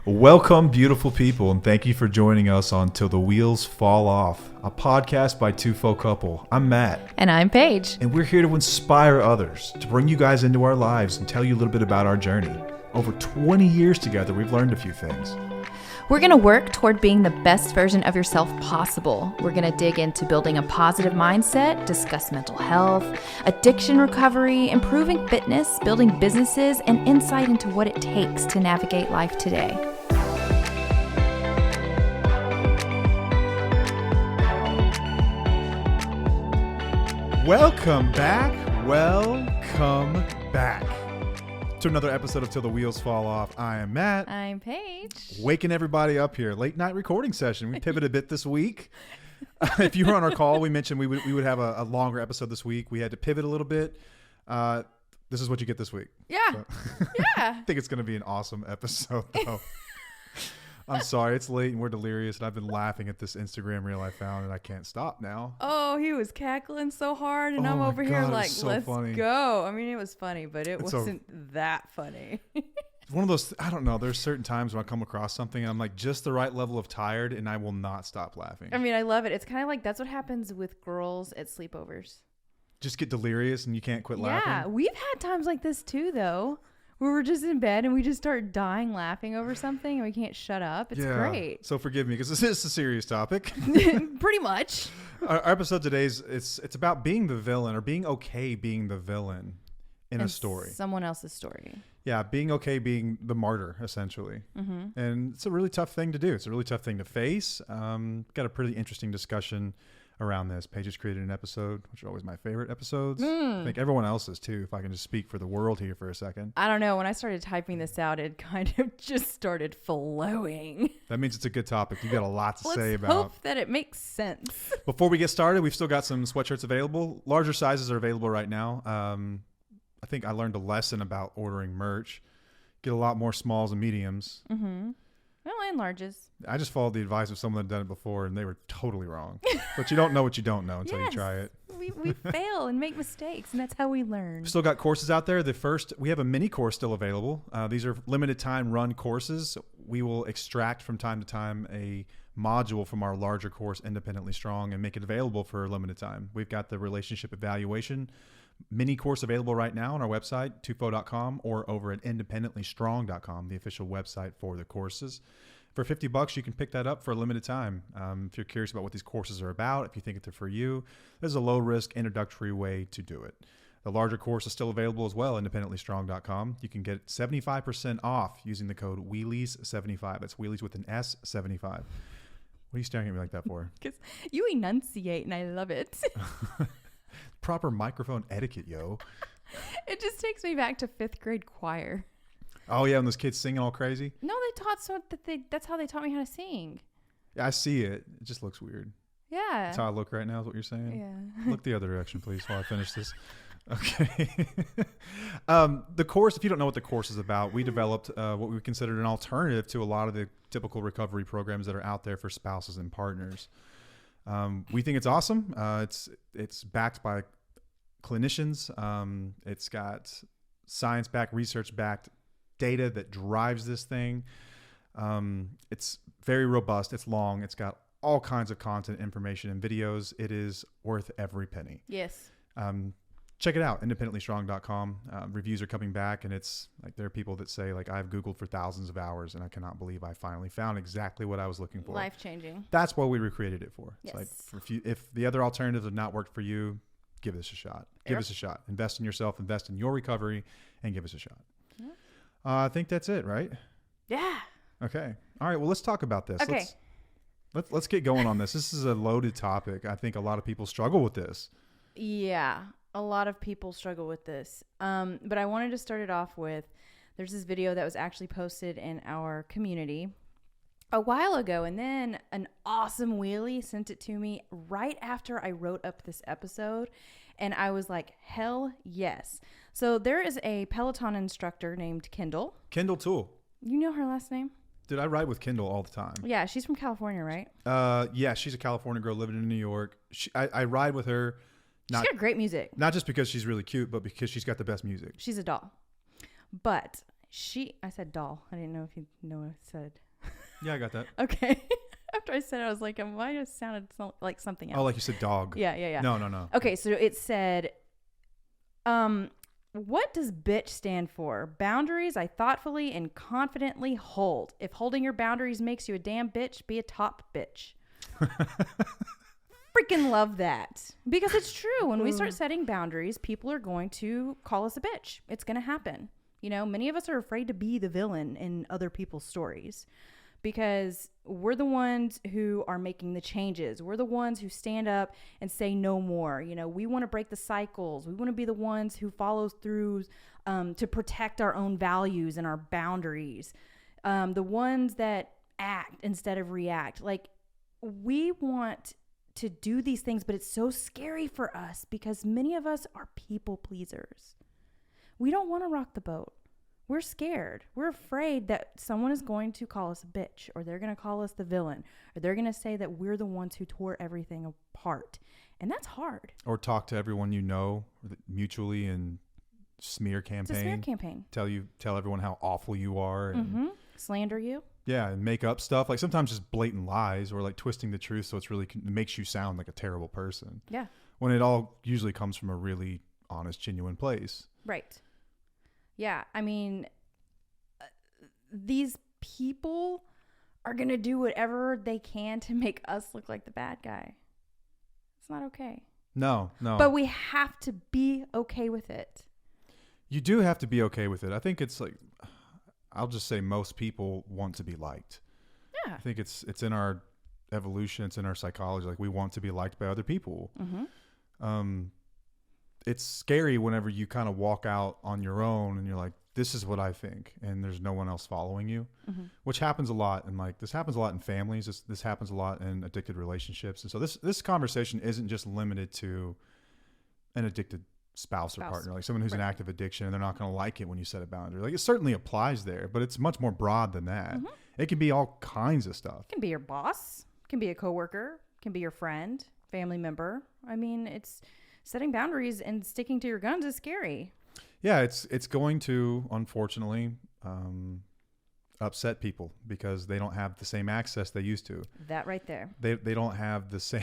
Welcome, beautiful people, and thank you for joining us on Till the Wheels Fall Off, a podcast by two folk couple. I'm Matt. And I'm Paige. And we're here to inspire others, to bring you guys into our lives and tell you a little bit about our journey. Over 20 years together, we've learned a few things. We're going to work toward being the best version of yourself possible. We're going to dig into building a positive mindset, discuss mental health, addiction recovery, improving fitness, building businesses, and insight into what it takes to navigate life today. Welcome back to another episode of Till the Wheels Fall Off. I am Matt. I'm Paige. Waking everybody up here. Late night recording session. We pivoted a bit this week. If you were on our call, we mentioned we would have a longer episode this week. We had to pivot a little bit. This is what you get this week. Yeah. So, Yeah. I think it's going to be an awesome episode, though. I'm sorry. It's late and we're delirious, and I've been laughing at this Instagram reel I found, and I can't stop now. Oh, he was cackling so hard, and Oh I'm my over God, here it was like, so let's funny. go. I mean, it was funny, but it wasn't that funny. It's one of those, I don't know, there's certain times when I come across something and I'm like just the right level of tired and I will not stop laughing. I mean, I love it. It's kind of like that's what happens with girls at sleepovers. Just get delirious and you can't quit laughing. Yeah, we've had times like this too, though, where we're just in bed and we just start dying laughing over something and we can't shut up. It's great. So forgive me because this is a serious topic. Pretty much. Our episode today is it's about being the villain, or being okay being the villain in a story. Someone else's story. Yeah, being okay being the martyr, essentially. Mm-hmm. And it's a really tough thing to do. It's a really tough thing to face. Got a pretty interesting discussion around this. Paige has created an episode, which are always my favorite episodes. I think everyone else's too, if I can just speak for the world here for a second. I don't know. When I started typing this out, it kind of just started flowing. That means it's a good topic. You got a lot to say about. Let's hope that it makes sense. Before we get started, we've still got some sweatshirts available. Larger sizes are available right now. I think I learned a lesson about ordering merch. Get a lot more smalls and mediums. Mm-hmm. Well, and larges. I just followed the advice of someone that had done it before, and they were totally wrong. But you don't know what you don't know until you try it. We fail and make mistakes, and that's how we learn. We've still got courses out there. We have a mini course still available. These are limited time run courses. We will extract from time to time a module from our larger course, Independently Strong, and make it available for a limited time. We've got the relationship evaluation mini course available right now on our website, tufo.com, or over at independentlystrong.com, the official website for the courses. For $50, you can pick that up for a limited time. If you're curious about what these courses are about, if you think they're for you, there's a low-risk introductory way to do it. The larger course is still available as well, independentlystrong.com. You can get 75% off using the code Wheelies75. That's Wheelies with an S, 75. What are you staring at me like that for? Because you enunciate, and I love it. Proper microphone etiquette, yo. It just takes me back to 5th grade choir. Oh yeah, and those kids singing all crazy. No, that's how they taught me how to sing. Yeah, I see it. It just looks weird. Yeah. That's how I look right now is what you're saying? Yeah. Look the other direction, please, while I finish this. Okay. The course, if you don't know what the course is about, we developed what we considered an alternative to a lot of the typical recovery programs that are out there for spouses and partners. We think it's awesome. It's backed by clinicians. It's got science-backed, research-backed data that drives this thing. It's very robust. It's long. It's got all kinds of content, information, and videos. It is worth every penny. Yes. Check it out, independentlystrong.com. Reviews are coming back, and it's like there are people that say, like, I've Googled for thousands of hours, and I cannot believe I finally found exactly what I was looking for. Life-changing. That's what we recreated it for. Yes. It's like if the other alternatives have not worked for you, give this a shot. Give us a shot. Invest in yourself, invest in your recovery, and give us a shot. Yeah. I think that's it, right? Yeah. Okay. All right. Well, let's talk about this. Okay. Let's get going on this. This is a loaded topic. I think a lot of people struggle with this. Yeah. A lot of people struggle with this. But I wanted to start it off with, there's this video that was actually posted in our community a while ago, and then an awesome wheelie sent it to me right after I wrote up this episode, and I was like, hell yes. So there is a Peloton instructor named Kendall. Kendall Toole. You know her last name? Dude, I ride with Kendall all the time. Yeah, she's from California, right? Yeah, she's a California girl living in New York. I ride with her. She's got great music. Not just because she's really cute, but because she's got the best music. She's a doll. But I said doll. I didn't know if you know what I said. Yeah, I got that. Okay. After I said it, I was like, it might have sounded like something else. Oh, like you said dog. Yeah. No. Okay, so it said, what does bitch stand for? Boundaries I thoughtfully and confidently hold. If holding your boundaries makes you a damn bitch, be a top bitch. Freaking love that. Because it's true. When we start setting boundaries, people are going to call us a bitch. It's going to happen. You know, many of us are afraid to be the villain in other people's stories because we're the ones who are making the changes. We're the ones who stand up and say no more. You know, we want to break the cycles. We want to be the ones who follows through to protect our own values and our boundaries. The ones that act instead of react. Like, we want to do these things, but it's so scary for us because many of us are people pleasers. We don't want to rock the boat. We're scared. We're afraid that someone is going to call us a bitch, or they're going to call us the villain, or they're going to say that we're the ones who tore everything apart. And that's hard. Or talk to everyone you know mutually and smear campaign. It's a smear campaign. Tell everyone how awful you are. And, slander you. Yeah, and make up stuff. Like sometimes just blatant lies or like twisting the truth so it makes you sound like a terrible person. Yeah. When it all usually comes from a really honest, genuine place. Right. Yeah, I mean, these people are going to do whatever they can to make us look like the bad guy. It's not okay. No. But we have to be okay with it. You do have to be okay with it. I think it's like, I'll just say most people want to be liked. Yeah. I think it's in our evolution. It's in our psychology. Like we want to be liked by other people. It's scary whenever you kind of walk out on your own and you're like, this is what I think. And there's no one else following you, which happens a lot. And like, this happens a lot in families. This happens a lot in addicted relationships. And so this conversation isn't just limited to an addicted spouse or partner, like someone who's in active addiction and they're not going to like it when you set a boundary. Like it certainly applies there, but it's much more broad than that. It can be all kinds of stuff. It can be your boss, can be a coworker, can be your friend, family member. I mean, it's setting boundaries and sticking to your guns is scary. Yeah, it's going to, unfortunately, upset people because they don't have the same access they used to. That right there. They don't have the same,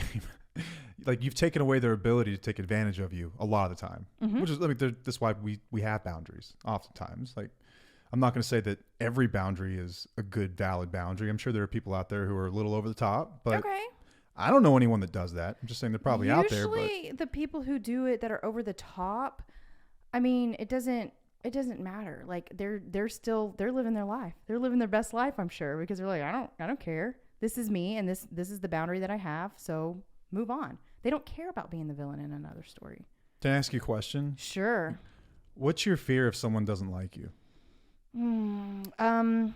like you've taken away their ability to take advantage of you a lot of the time, which is, I mean, that's why we have boundaries oftentimes. Like, I'm not going to say that every boundary is a good, valid boundary. I'm sure there are people out there who are a little over the top, but I don't know anyone that does that. I'm just saying they're probably out there. Usually the people who do it that are over the top, I mean, it doesn't matter. Like they're living their life. They're living their best life, I'm sure, because they're like, I don't care. This is me and this is the boundary that I have. So move on. They don't care about being the villain in another story. Can I ask you a question? Sure. What's your fear if someone doesn't like you? I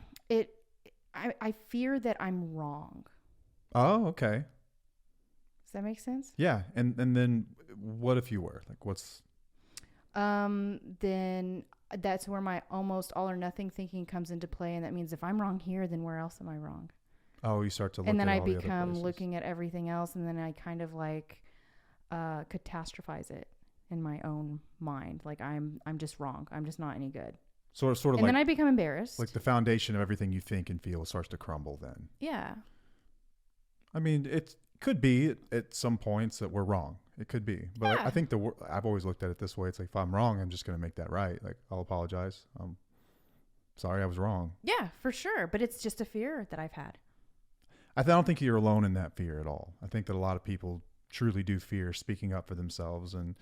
fear that I'm wrong. Oh, okay. Does that make sense? Yeah. And then what if you were? Like what's... Then that's where my almost all or nothing thinking comes into play. And that means if I'm wrong here, then where else am I wrong? Oh, you start to look and then at I all the other become places. looking at everything else. And then I kind of like, catastrophize it in my own mind. Like I'm just wrong. I'm just not any good. Sort of and like, then I become embarrassed. like the foundation of everything you think and feel starts to crumble then. Yeah. I mean, it could be at some points that we're wrong. It could be. But Yeah. I think I've always looked at it this way. It's like, if I'm wrong, I'm just going to make that right. Like, I'll apologize. Sorry, I was wrong. Yeah, for sure. But it's just a fear that I've had. I don't think you're alone in that fear at all. I think that a lot of people truly do fear speaking up for themselves and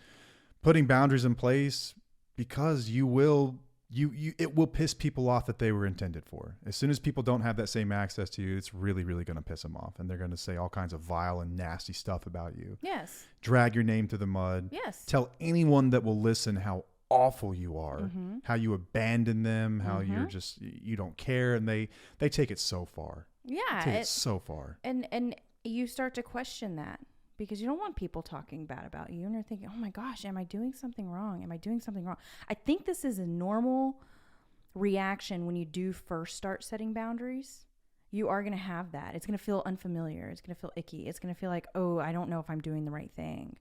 putting boundaries in place because it will piss people off that they were intended for. As soon as people don't have that same access to you, it's really, really going to piss them off. And they're going to say all kinds of vile and nasty stuff about you. Yes. Drag your name through the mud. Yes. Tell anyone that will listen how awful you are, how you abandon them, how you don't care. And they take it so far. Yeah. Take it so far. And you start to question that because you don't want people talking bad about you. And you're thinking, oh my gosh, am I doing something wrong? Am I doing something wrong? I think this is a normal reaction when you do first start setting boundaries. You are going to have that. It's going to feel unfamiliar. It's going to feel icky. It's going to feel like, oh, I don't know if I'm doing the right thing.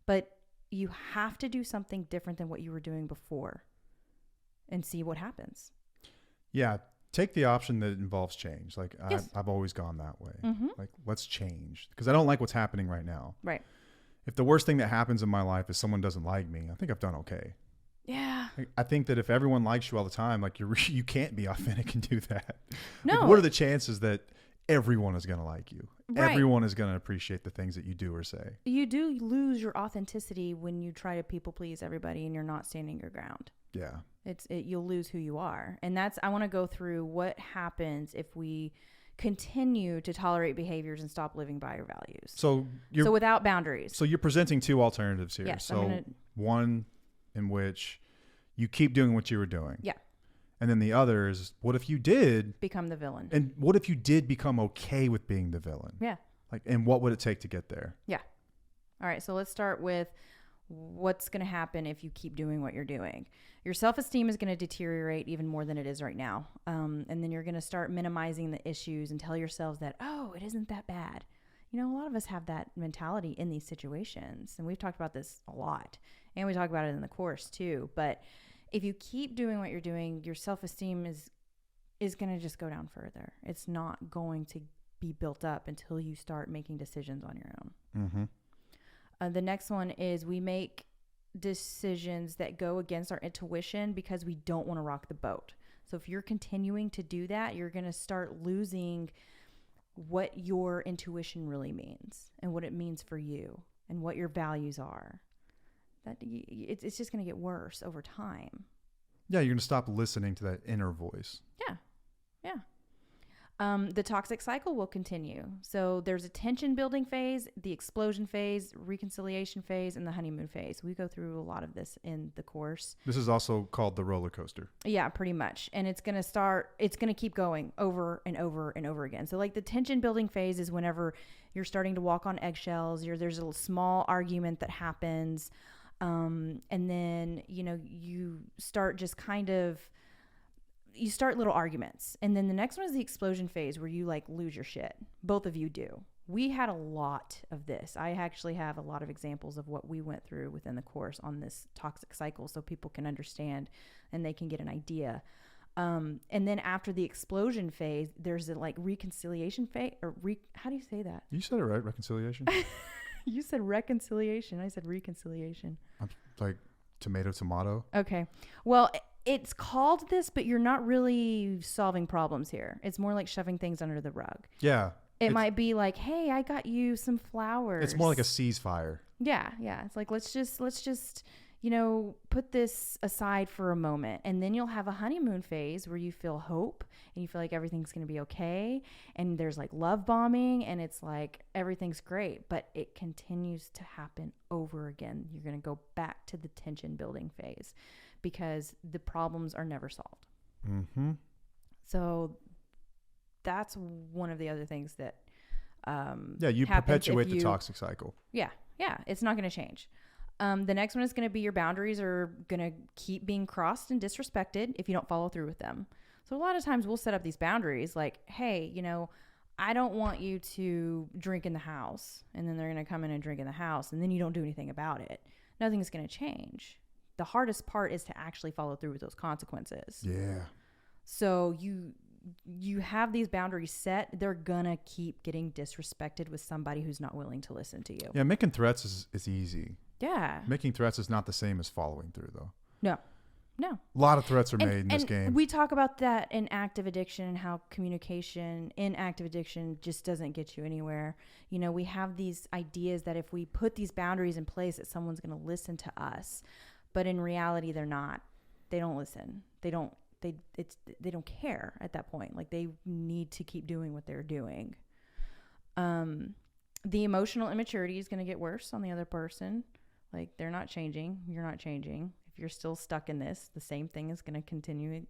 But you have to do something different than what you were doing before and see what happens. Yeah. Take the option that involves change. Like Yes. I've always gone that way. Mm-hmm. Like let's change because I don't like what's happening right now. Right. If the worst thing that happens in my life is someone doesn't like me, I think I've done okay. Yeah. I think that if everyone likes you all the time, like you can't be authentic and do that. No. Like, what are the chances that everyone is going to like you? Right. Everyone is going to appreciate the things that you do or say. You do lose your authenticity when you try to people please everybody and you're not standing your ground. Yeah. You'll lose who you are. And I want to go through what happens if we continue to tolerate behaviors and stop living by our values. So without boundaries. So you're presenting two alternatives here. Yes, so one in which you keep doing what you were doing. Yeah. And then the other is, what if you did become the villain? And what if you did become okay with being the villain? Yeah. Like, and what would it take to get there? Yeah. All right. So let's start with what's going to happen if you keep doing what you're doing. Your self-esteem is going to deteriorate even more than it is right now. And then you're going to start minimizing the issues and tell yourselves that, oh, it isn't that bad. You know, a lot of us have that mentality in these situations. And we've talked about this a lot. And we talk about it in the course too. But if you keep doing what you're doing, your self-esteem is going to just go down further. It's not going to be built up until you start making decisions on your own. Mm-hmm. The next one is we make decisions that go against our intuition because we don't want to rock the boat. So if you're continuing to do that, you're going to start losing what your intuition really means and what it means for you and what your values are. It's just going to get worse over time. Yeah, you're going to stop listening to that inner voice. Yeah. The toxic cycle will continue. So there's a tension building phase, the explosion phase, reconciliation phase, and the honeymoon phase. We go through a lot of this in the course. This is also called the roller coaster. Yeah, pretty much. And it's going to keep going over and over and over again. So like the tension building phase is whenever you're starting to walk on eggshells, there's a small argument that happens. And then, you start just you start little arguments. And then the next one is the explosion phase where you lose your shit. Both of you do. We had a lot of this. I actually have a lot of examples of what we went through within the course on this toxic cycle so people can understand and they can get an idea. And then after the explosion phase, there's a reconciliation phase how do you say that? You said it right, reconciliation. You said reconciliation. I said reconciliation. I'm like tomato. Okay. Well, it's called this, but you're not really solving problems here. It's more like shoving things under the rug. Yeah. It might be like, hey, I got you some flowers. It's more like a ceasefire. Yeah. It's like, let's just, put this aside for a moment. And then you'll have a honeymoon phase where you feel hope and you feel like everything's going to be okay. And there's love bombing and it's like everything's great, but it continues to happen over again. You're going to go back to the tension building phase because the problems are never solved. Mm-hmm. So that's one of the other things that you perpetuate the toxic cycle. Yeah, it's not going to change. The next one is going to be your boundaries are going to keep being crossed and disrespected if you don't follow through with them. So a lot of times we'll set up these boundaries like, hey, I don't want you to drink in the house. And then they're going to come in and drink in the house and then you don't do anything about it. Nothing's going to change. The hardest part is to actually follow through with those consequences. Yeah. So you have these boundaries set. They're going to keep getting disrespected with somebody who's not willing to listen to you. Yeah, making threats is easy. Yeah. Making threats is not the same as following through, though. No. A lot of threats are made in this game. We talk about that in active addiction and how communication in active addiction just doesn't get you anywhere. We have these ideas that if we put these boundaries in place that someone's going to listen to us. But in reality, they're not. They don't listen. They don't care at that point. Like they need to keep doing what they're doing. The emotional immaturity is going to get worse on the other person. Like they're not changing. You're not changing. If you're still stuck in this, the same thing is going to continue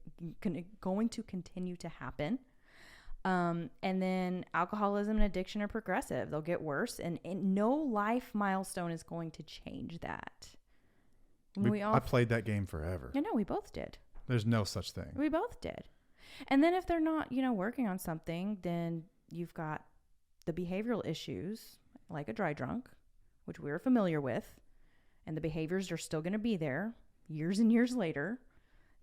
to happen. And then alcoholism and addiction are progressive. They'll get worse, and no life milestone is going to change that. I played that game forever. I know, we both did. There's no such thing. We both did. And then if they're not, working on something, then you've got the behavioral issues like a dry drunk, which we're familiar with, and the behaviors are still going to be there years and years later.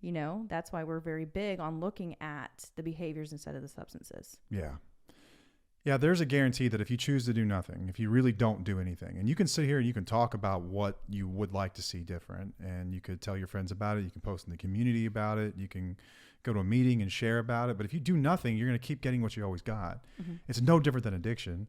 That's why we're very big on looking at the behaviors instead of the substances. Yeah. Yeah, there's a guarantee that if you choose to do nothing, if you really don't do anything, and you can sit here and you can talk about what you would like to see different, and you could tell your friends about it, you can post in the community about it, you can go to a meeting and share about it, but if you do nothing, you're going to keep getting what you always got. Mm-hmm. It's no different than addiction.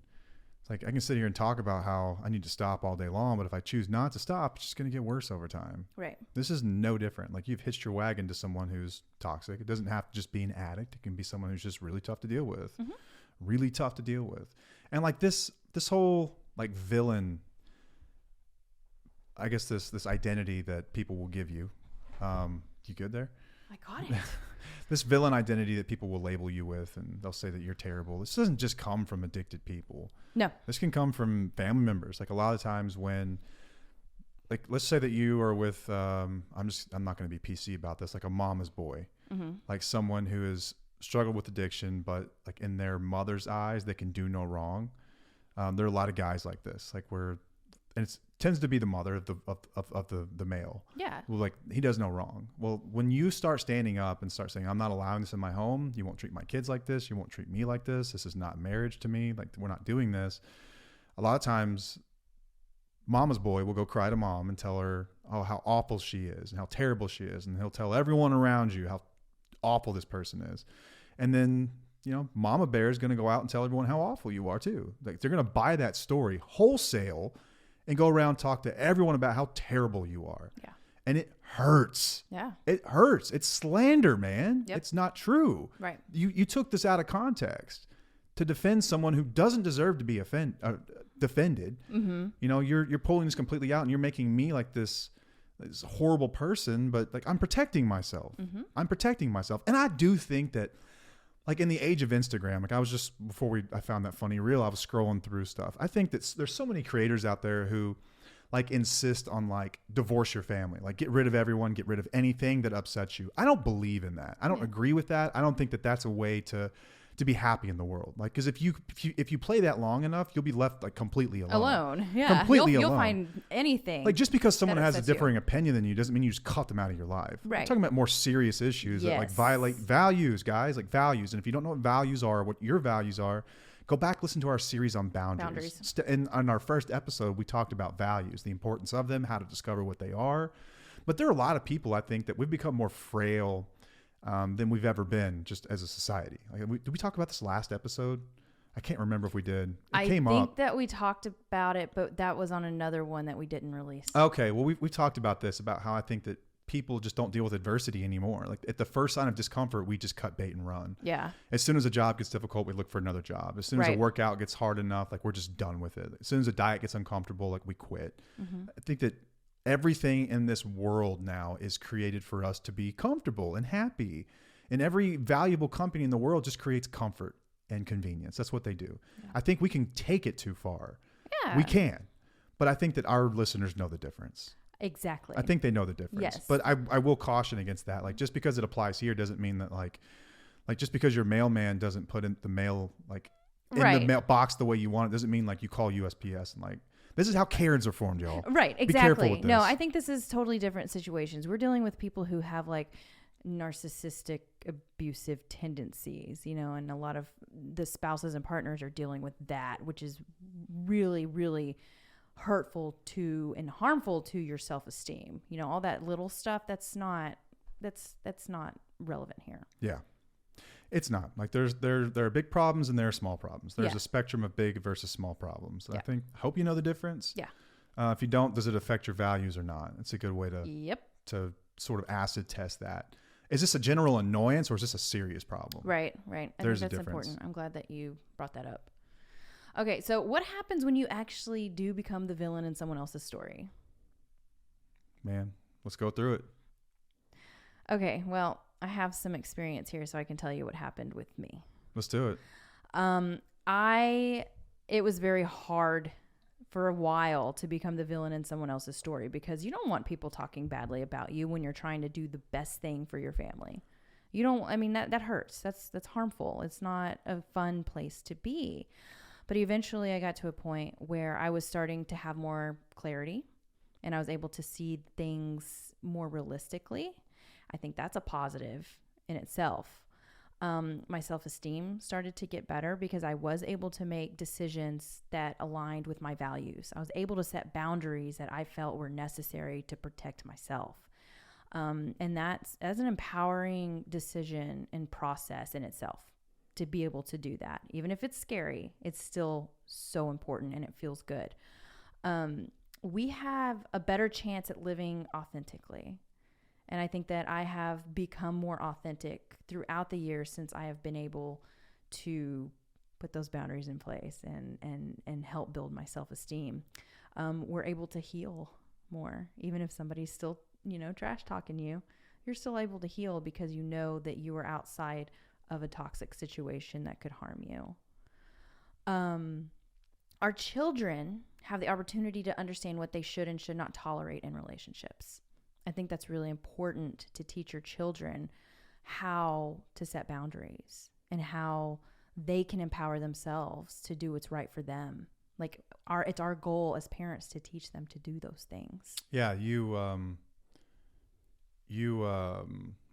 It's like I can sit here and talk about how I need to stop all day long, but if I choose not to stop, it's just going to get worse over time. Right. This is no different. Like you've hitched your wagon to someone who's toxic. It doesn't have to just be an addict. It can be someone who's just really tough to deal with. Mm-hmm. Really tough to deal with. And like this whole like villain, I guess this identity that people will give you. You good there? I got it. This villain identity that people will label you with, and they'll say that you're terrible. This doesn't just come from addicted people. No. This can come from family members. Like a lot of times when, like, let's say that you are with, I'm not going to be PC about this, like a mama's boy, mm-hmm. like someone who is struggled with addiction, but like in their mother's eyes, they can do no wrong. There are a lot of guys like this, like where, and it tends to be the mother of the male. Yeah. Well, like he does no wrong. Well, when you start standing up and start saying, I'm not allowing this in my home. You won't treat my kids like this. You won't treat me like this. This is not marriage to me. Like we're not doing this. A lot of times mama's boy will go cry to mom and tell her, oh, how awful she is and how terrible she is. And he'll tell everyone around you how awful this person is. And then, mama bear is going to go out and tell everyone how awful you are too. Like they're going to buy that story wholesale and go around and talk to everyone about how terrible you are. Yeah. And it hurts. Yeah. It hurts. It's slander, man. Yep. It's not true. Right. You took this out of context to defend someone who doesn't deserve to be defended. Mm-hmm. You're pulling this completely out and you're making me like this horrible person, but like I'm protecting myself. Mm-hmm. I'm protecting myself. And I do think that like in the age of Instagram, like I was just, I found that funny reel, I was scrolling through stuff. I think that there's so many creators out there who like insist on like divorce your family, like get rid of everyone, get rid of anything that upsets you. I don't believe in that. I don't agree with that. I don't think that that's a way to be happy in the world. Like, because if you play that long enough, you'll be left like completely alone. Yeah. Completely you'll alone. find anything. Like just because someone has a differing opinion than you doesn't mean you just cut them out of your life. Right. I'm talking about more serious issues that like violate values, guys, like values. And if you don't know what values are, what your values are, go back, listen to our series on boundaries. In our first episode, we talked about values, the importance of them, how to discover what they are. But there are a lot of people, I think, that we've become more frail than we've ever been just as a society. Like, did we talk about this last episode? I can't remember if we did. I think that we talked about it, but that was on another one that we didn't release. Okay. Well, we talked about this, about how I think that people just don't deal with adversity anymore. Like at the first sign of discomfort, we just cut bait and run. Yeah. As soon as a job gets difficult, we look for another job. As soon as a workout gets hard enough, like we're just done with it. As soon as a diet gets uncomfortable, like we quit. Mm-hmm. I think that everything in this world now is created for us to be comfortable and happy. And every valuable company in the world just creates comfort and convenience. That's what they do. Yeah. I think we can take it too far. Yeah. We can. But I think that our listeners know the difference. Exactly. I think they know the difference. Yes. But I will caution against that. Like just because it applies here doesn't mean that like just because your mailman doesn't put in the mail like in the mail box the way you want it doesn't mean like you call USPS and like this is how Karens are formed, y'all. Right, exactly. Be careful with this. No, I think this is totally different situations. We're dealing with people who have like narcissistic abusive tendencies, and a lot of the spouses and partners are dealing with that, which is really, really hurtful to and harmful to your self-esteem. All that little stuff that's not relevant here. Yeah. It's not. Like there are big problems and there are small problems. There's a spectrum of big versus small problems. Yeah. I hope you know the difference. Yeah. If you don't, does it affect your values or not? It's a good way to sort of acid test that. Is this a general annoyance or is this a serious problem? Right. I There's think that's important. I'm glad that you brought that up. Okay, so what happens when you actually do become the villain in someone else's story? Man, let's go through it. Okay, well, I have some experience here, so I can tell you what happened with me. Let's do it. It was very hard for a while to become the villain in someone else's story because you don't want people talking badly about you when you're trying to do the best thing for your family. That hurts. That's harmful. It's not a fun place to be. But eventually I got to a point where I was starting to have more clarity and I was able to see things more realistically. I think that's a positive in itself. My self-esteem started to get better because I was able to make decisions that aligned with my values. I was able to set boundaries that I felt were necessary to protect myself. And that's as an empowering decision and process in itself to be able to do that. Even if it's scary, it's still so important and it feels good. We have a better chance at living authentically. And I think that I have become more authentic throughout the years since I have been able to put those boundaries in place and help build my self-esteem. We're able to heal more. Even if somebody's still, trash talking you, you're still able to heal because you know that you are outside of a toxic situation that could harm you. Our children have the opportunity to understand what they should and should not tolerate in relationships. I think that's really important to teach your children how to set boundaries and how they can empower themselves to do what's right for them. Like it's our goal as parents to teach them to do those things. Yeah.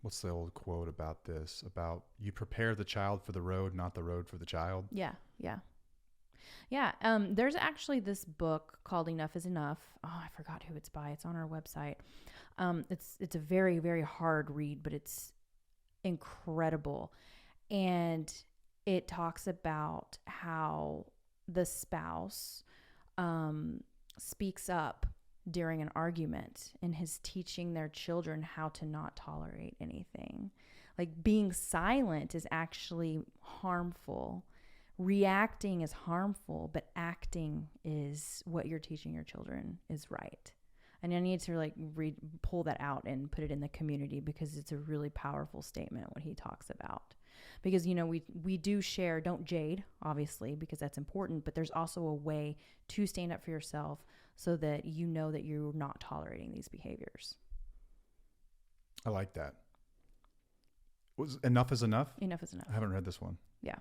What's the old quote about this? About you prepare the child for the road, not the road for the child. Yeah. There's actually this book called Enough is Enough. Oh, I forgot who it's by. It's on our website. It's a very, very hard read, but it's incredible. And it talks about how the spouse speaks up during an argument and is teaching their children how to not tolerate anything. Like being silent is actually harmful. Reacting is harmful, but acting is what you're teaching your children is right. And I need to pull that out and put it in the community because it's a really powerful statement what he talks about. Because, we do share, don't jade, obviously, because that's important, but there's also a way to stand up for yourself so that you know that you're not tolerating these behaviors. I like that. Was Enough is Enough? Enough is Enough. I haven't read this one. Yeah.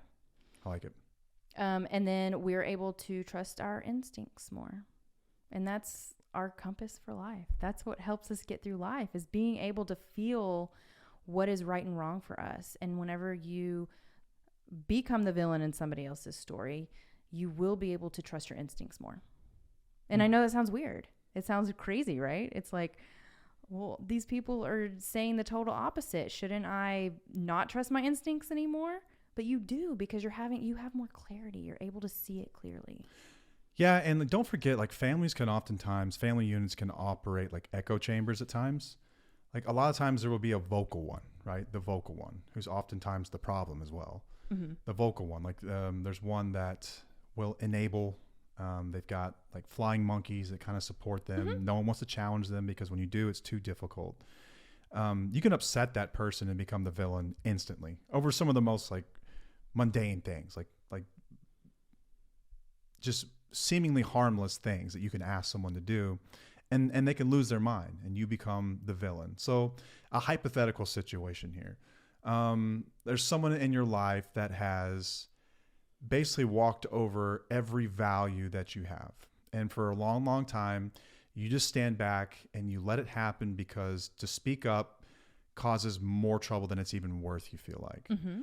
I like it. And then we're able to trust our instincts more. And that's our compass for life. That's what helps us get through life, is being able to feel what is right and wrong for us. And whenever you become the villain in somebody else's story, you will be able to trust your instincts more. And I know that sounds weird. It sounds crazy, right? It's like, well, these people are saying the total opposite. Shouldn't I not trust my instincts anymore? But you do, because you have more clarity. You're able to see it clearly. Yeah. And don't forget, family units can operate like echo chambers at times. Like a lot of times there will be a vocal one, right? The vocal one, who's oftentimes the problem as well. Mm-hmm. The vocal one, there's one that will enable, they've got flying monkeys that kind of support them. Mm-hmm. No one wants to challenge them because when you do, it's too difficult. You can upset that person and become the villain instantly over some of the most mundane things, like just seemingly harmless things that you can ask someone to do, and they can lose their mind and you become the villain. So a hypothetical situation here. There's someone in your life that has basically walked over every value that you have. And for a long, long time, you just stand back and you let it happen because to speak up causes more trouble than it's even worth, you feel like. Mm-hmm.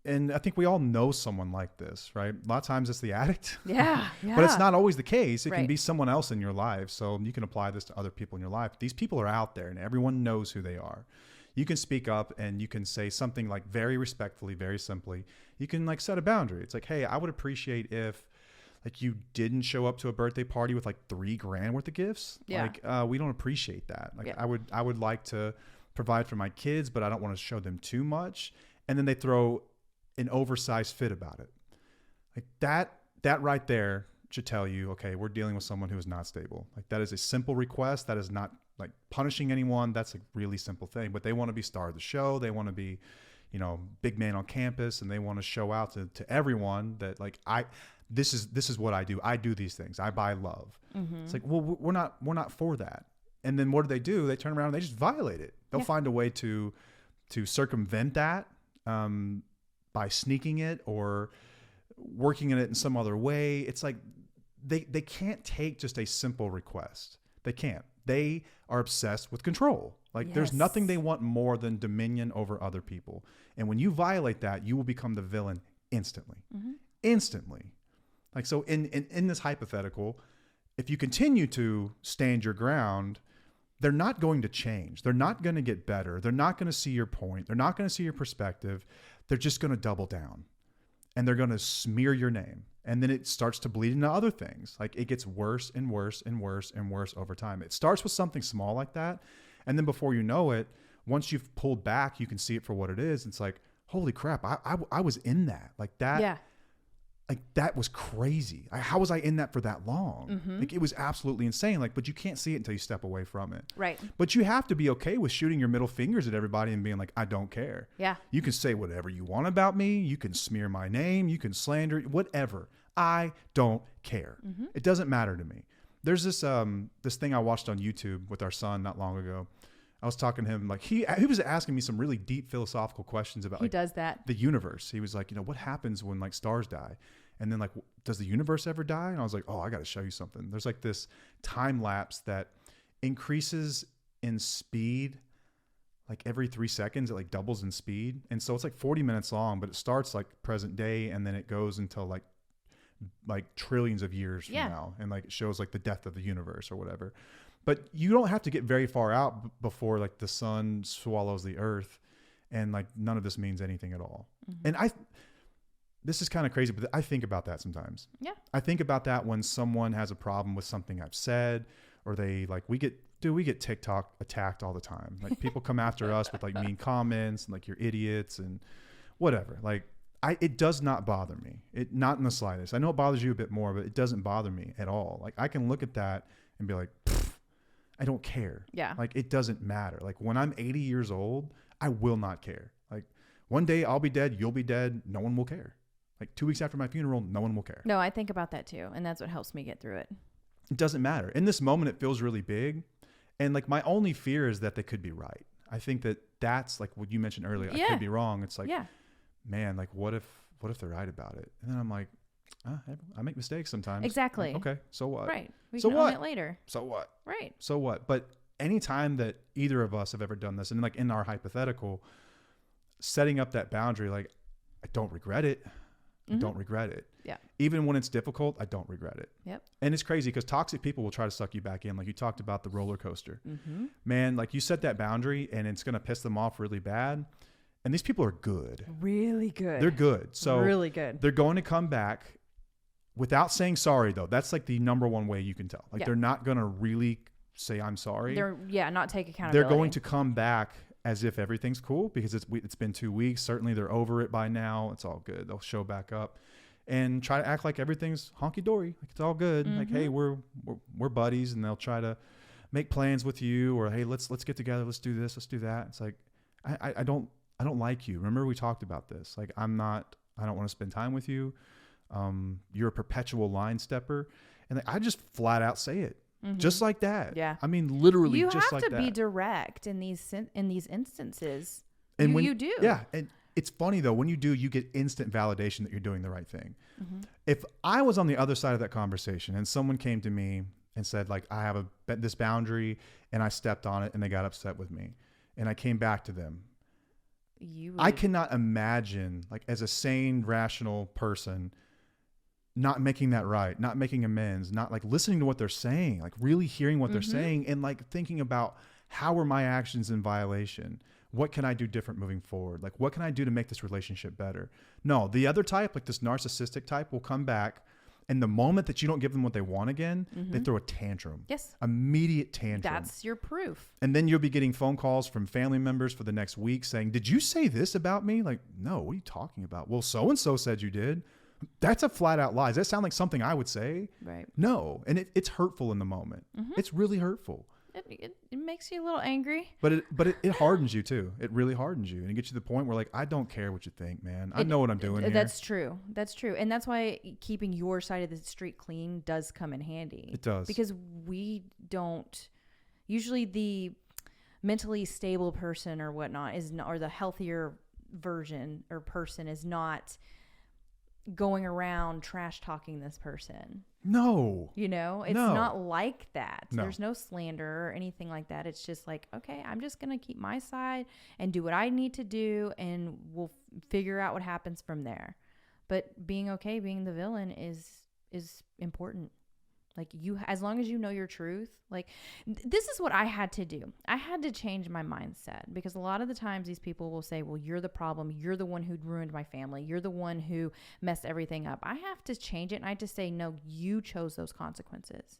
And I think we all know someone like this, right? A lot of times it's the addict. Yeah. But it's not always the case. It right. can be someone else in your life. So you can apply this to other people in your life. These people are out there and everyone knows who they are. You can speak up and you can say something very respectfully, very simply. You can set a boundary. It's hey, I would appreciate if you didn't show up to a birthday party with $3,000 worth of gifts. Yeah. We don't appreciate that. Yeah. I would like to provide for my kids, but I don't want to show them too much. And then they throw an oversized fit about it. That right there should tell you, okay, we're dealing with someone who is not stable. That is a simple request. That is not punishing anyone. That's a really simple thing, but they want to be star of the show. They want to be, big man on campus, and they want to show out to everyone that this is what I do. I do these things. I buy love. Mm-hmm. It's well, we're not for that. And then what do? They turn around and they just violate it. They'll find a way to circumvent that, by sneaking it or working in it in some other way. It's they can't take just a simple request. They can't. They are obsessed with control. Like there's nothing they want more than dominion over other people. And when you violate that, you will become the villain instantly. Instantly. Like, so in this hypothetical, if you continue to stand your ground, they're not going to change. They're not going to get better. They're not going to see your point. They're not going to see your perspective. They're just going to double down and they're going to smear your name. And then it starts to bleed into other things. Like it gets worse and worse and worse and worse over time. It starts with something small like that. And then before you know it, once you've pulled back, you can see it for what it is. It's like, holy crap, I was in that. Like that. Yeah. Like that was crazy. How was I in that for that long? Like it was absolutely insane. Like, but you can't see it until you step away from it. Right. But you have to be okay with shooting your middle fingers at everybody and being like, I don't care. Yeah. You can say whatever you want about me. You can smear my name. You can slander, whatever. I don't care. It doesn't matter to me. There's this thing I watched on YouTube with our son not long ago. I was talking to him, like he was asking me some really deep philosophical questions about the universe. He was like, what happens when like stars die? And then like, does the universe ever die? And I was like, oh, I got to show you something. There's like this time lapse that increases in speed. Like every 3 seconds, it like doubles in speed. And so it's like 40 minutes long, but it starts like present day. And then it goes until like trillions of years from now. And like, it shows like the death of the universe or whatever. But you don't have to get very far out before like the sun swallows the earth and like none of this means anything at all. And this is kind of crazy, but I think about that sometimes. Yeah. I think about that when someone has a problem with something I've said, or they like, we get TikTok attacked all the time. Like people come after us with like mean comments and like you're idiots and whatever. Like it does not bother me. Not in the slightest. I know it bothers you a bit more, but it doesn't bother me at all. Like I can look at that and be like, I don't care. Yeah. Like it doesn't matter. Like when I'm 80 years old, I will not care. Like one day I'll be dead, you'll be dead, no one will care. Like 2 weeks after my funeral, no one will care. No, I think about that too. And that's what helps me get through it. It doesn't matter. In this moment, it feels really big. And like my only fear is that they could be right. I think that's like what you mentioned earlier. I could be wrong. It's like, man, like what if they're right about it? And then I'm like, I make mistakes sometimes. Exactly. Like, okay. So what? Right. We can own it later. So what? Right. So what? But anytime that either of us have ever done this, and like in our hypothetical, setting up that boundary, like I don't regret it. I don't regret it. Yeah. Even when it's difficult, I don't regret it. Yep. And it's crazy because toxic people will try to suck you back in. Like you talked about the roller coaster. Man, like you set that boundary and it's going to piss them off really bad. And these people are good. Really good. They're good. So really good. They're going to come back without saying sorry though. That's like the number one way you can tell. Like they're not going to really say, I'm sorry. Not take accountability. They're going to come back as if everything's cool because it's been 2 weeks. Certainly they're over it by now. It's all good. They'll show back up and try to act like everything's honky dory. Like it's all good. Like, hey, we're buddies, and they'll try to make plans with you, or hey, let's get together. Let's do this. Let's do that. It's like, I don't like you. Remember we talked about this. Like I don't want to spend time with you. You're a perpetual line stepper. And I just flat out say it. Just like that. Yeah. I mean, literally just like that. You have to be direct in these instances. And you do. Yeah. And it's funny though, when you do, you get instant validation that you're doing the right thing. If I was on the other side of that conversation and someone came to me and said like, I have this boundary and I stepped on it and they got upset with me and I came back to them. I cannot imagine like as a sane, rational person, not making that right, not making amends, not like listening to what they're saying, like really hearing what they're saying and like thinking about how are my actions in violation? What can I do different moving forward? Like what can I do to make this relationship better? No, the other type, like this narcissistic type will come back and the moment that you don't give them what they want again, they throw a tantrum. Yes. Immediate tantrum. That's your proof. And then you'll be getting phone calls from family members for the next week saying, did you say this about me? Like, no, what are you talking about? Well, so-and-so said you did. That's a flat out lie. Does that sound like something I would say? Right. No. And it's hurtful in the moment. It's really hurtful. It makes you a little angry. But it hardens you too. It really hardens you. And it gets you to the point where like, I don't care what you think, man. I know what I'm doing here. That's true. That's true. And that's why keeping your side of the street clean does come in handy. It does. Because we don't, usually the mentally stable person or whatnot or the healthier version or person is not going around trash talking this person. No. You know, it's No. not like that. No. There's no slander or anything like that. It's just like, okay, I'm just going to keep my side and do what I need to do, and we'll figure out what happens from there. But being okay, being the villain is important. Like, you, as long as you know your truth, like, this is what I had to do. I had to change my mindset, because a lot of the times these people will say, well, you're the problem. You're the one who ruined my family. You're the one who messed everything up. I have to change it. And I have to say, no, you chose those consequences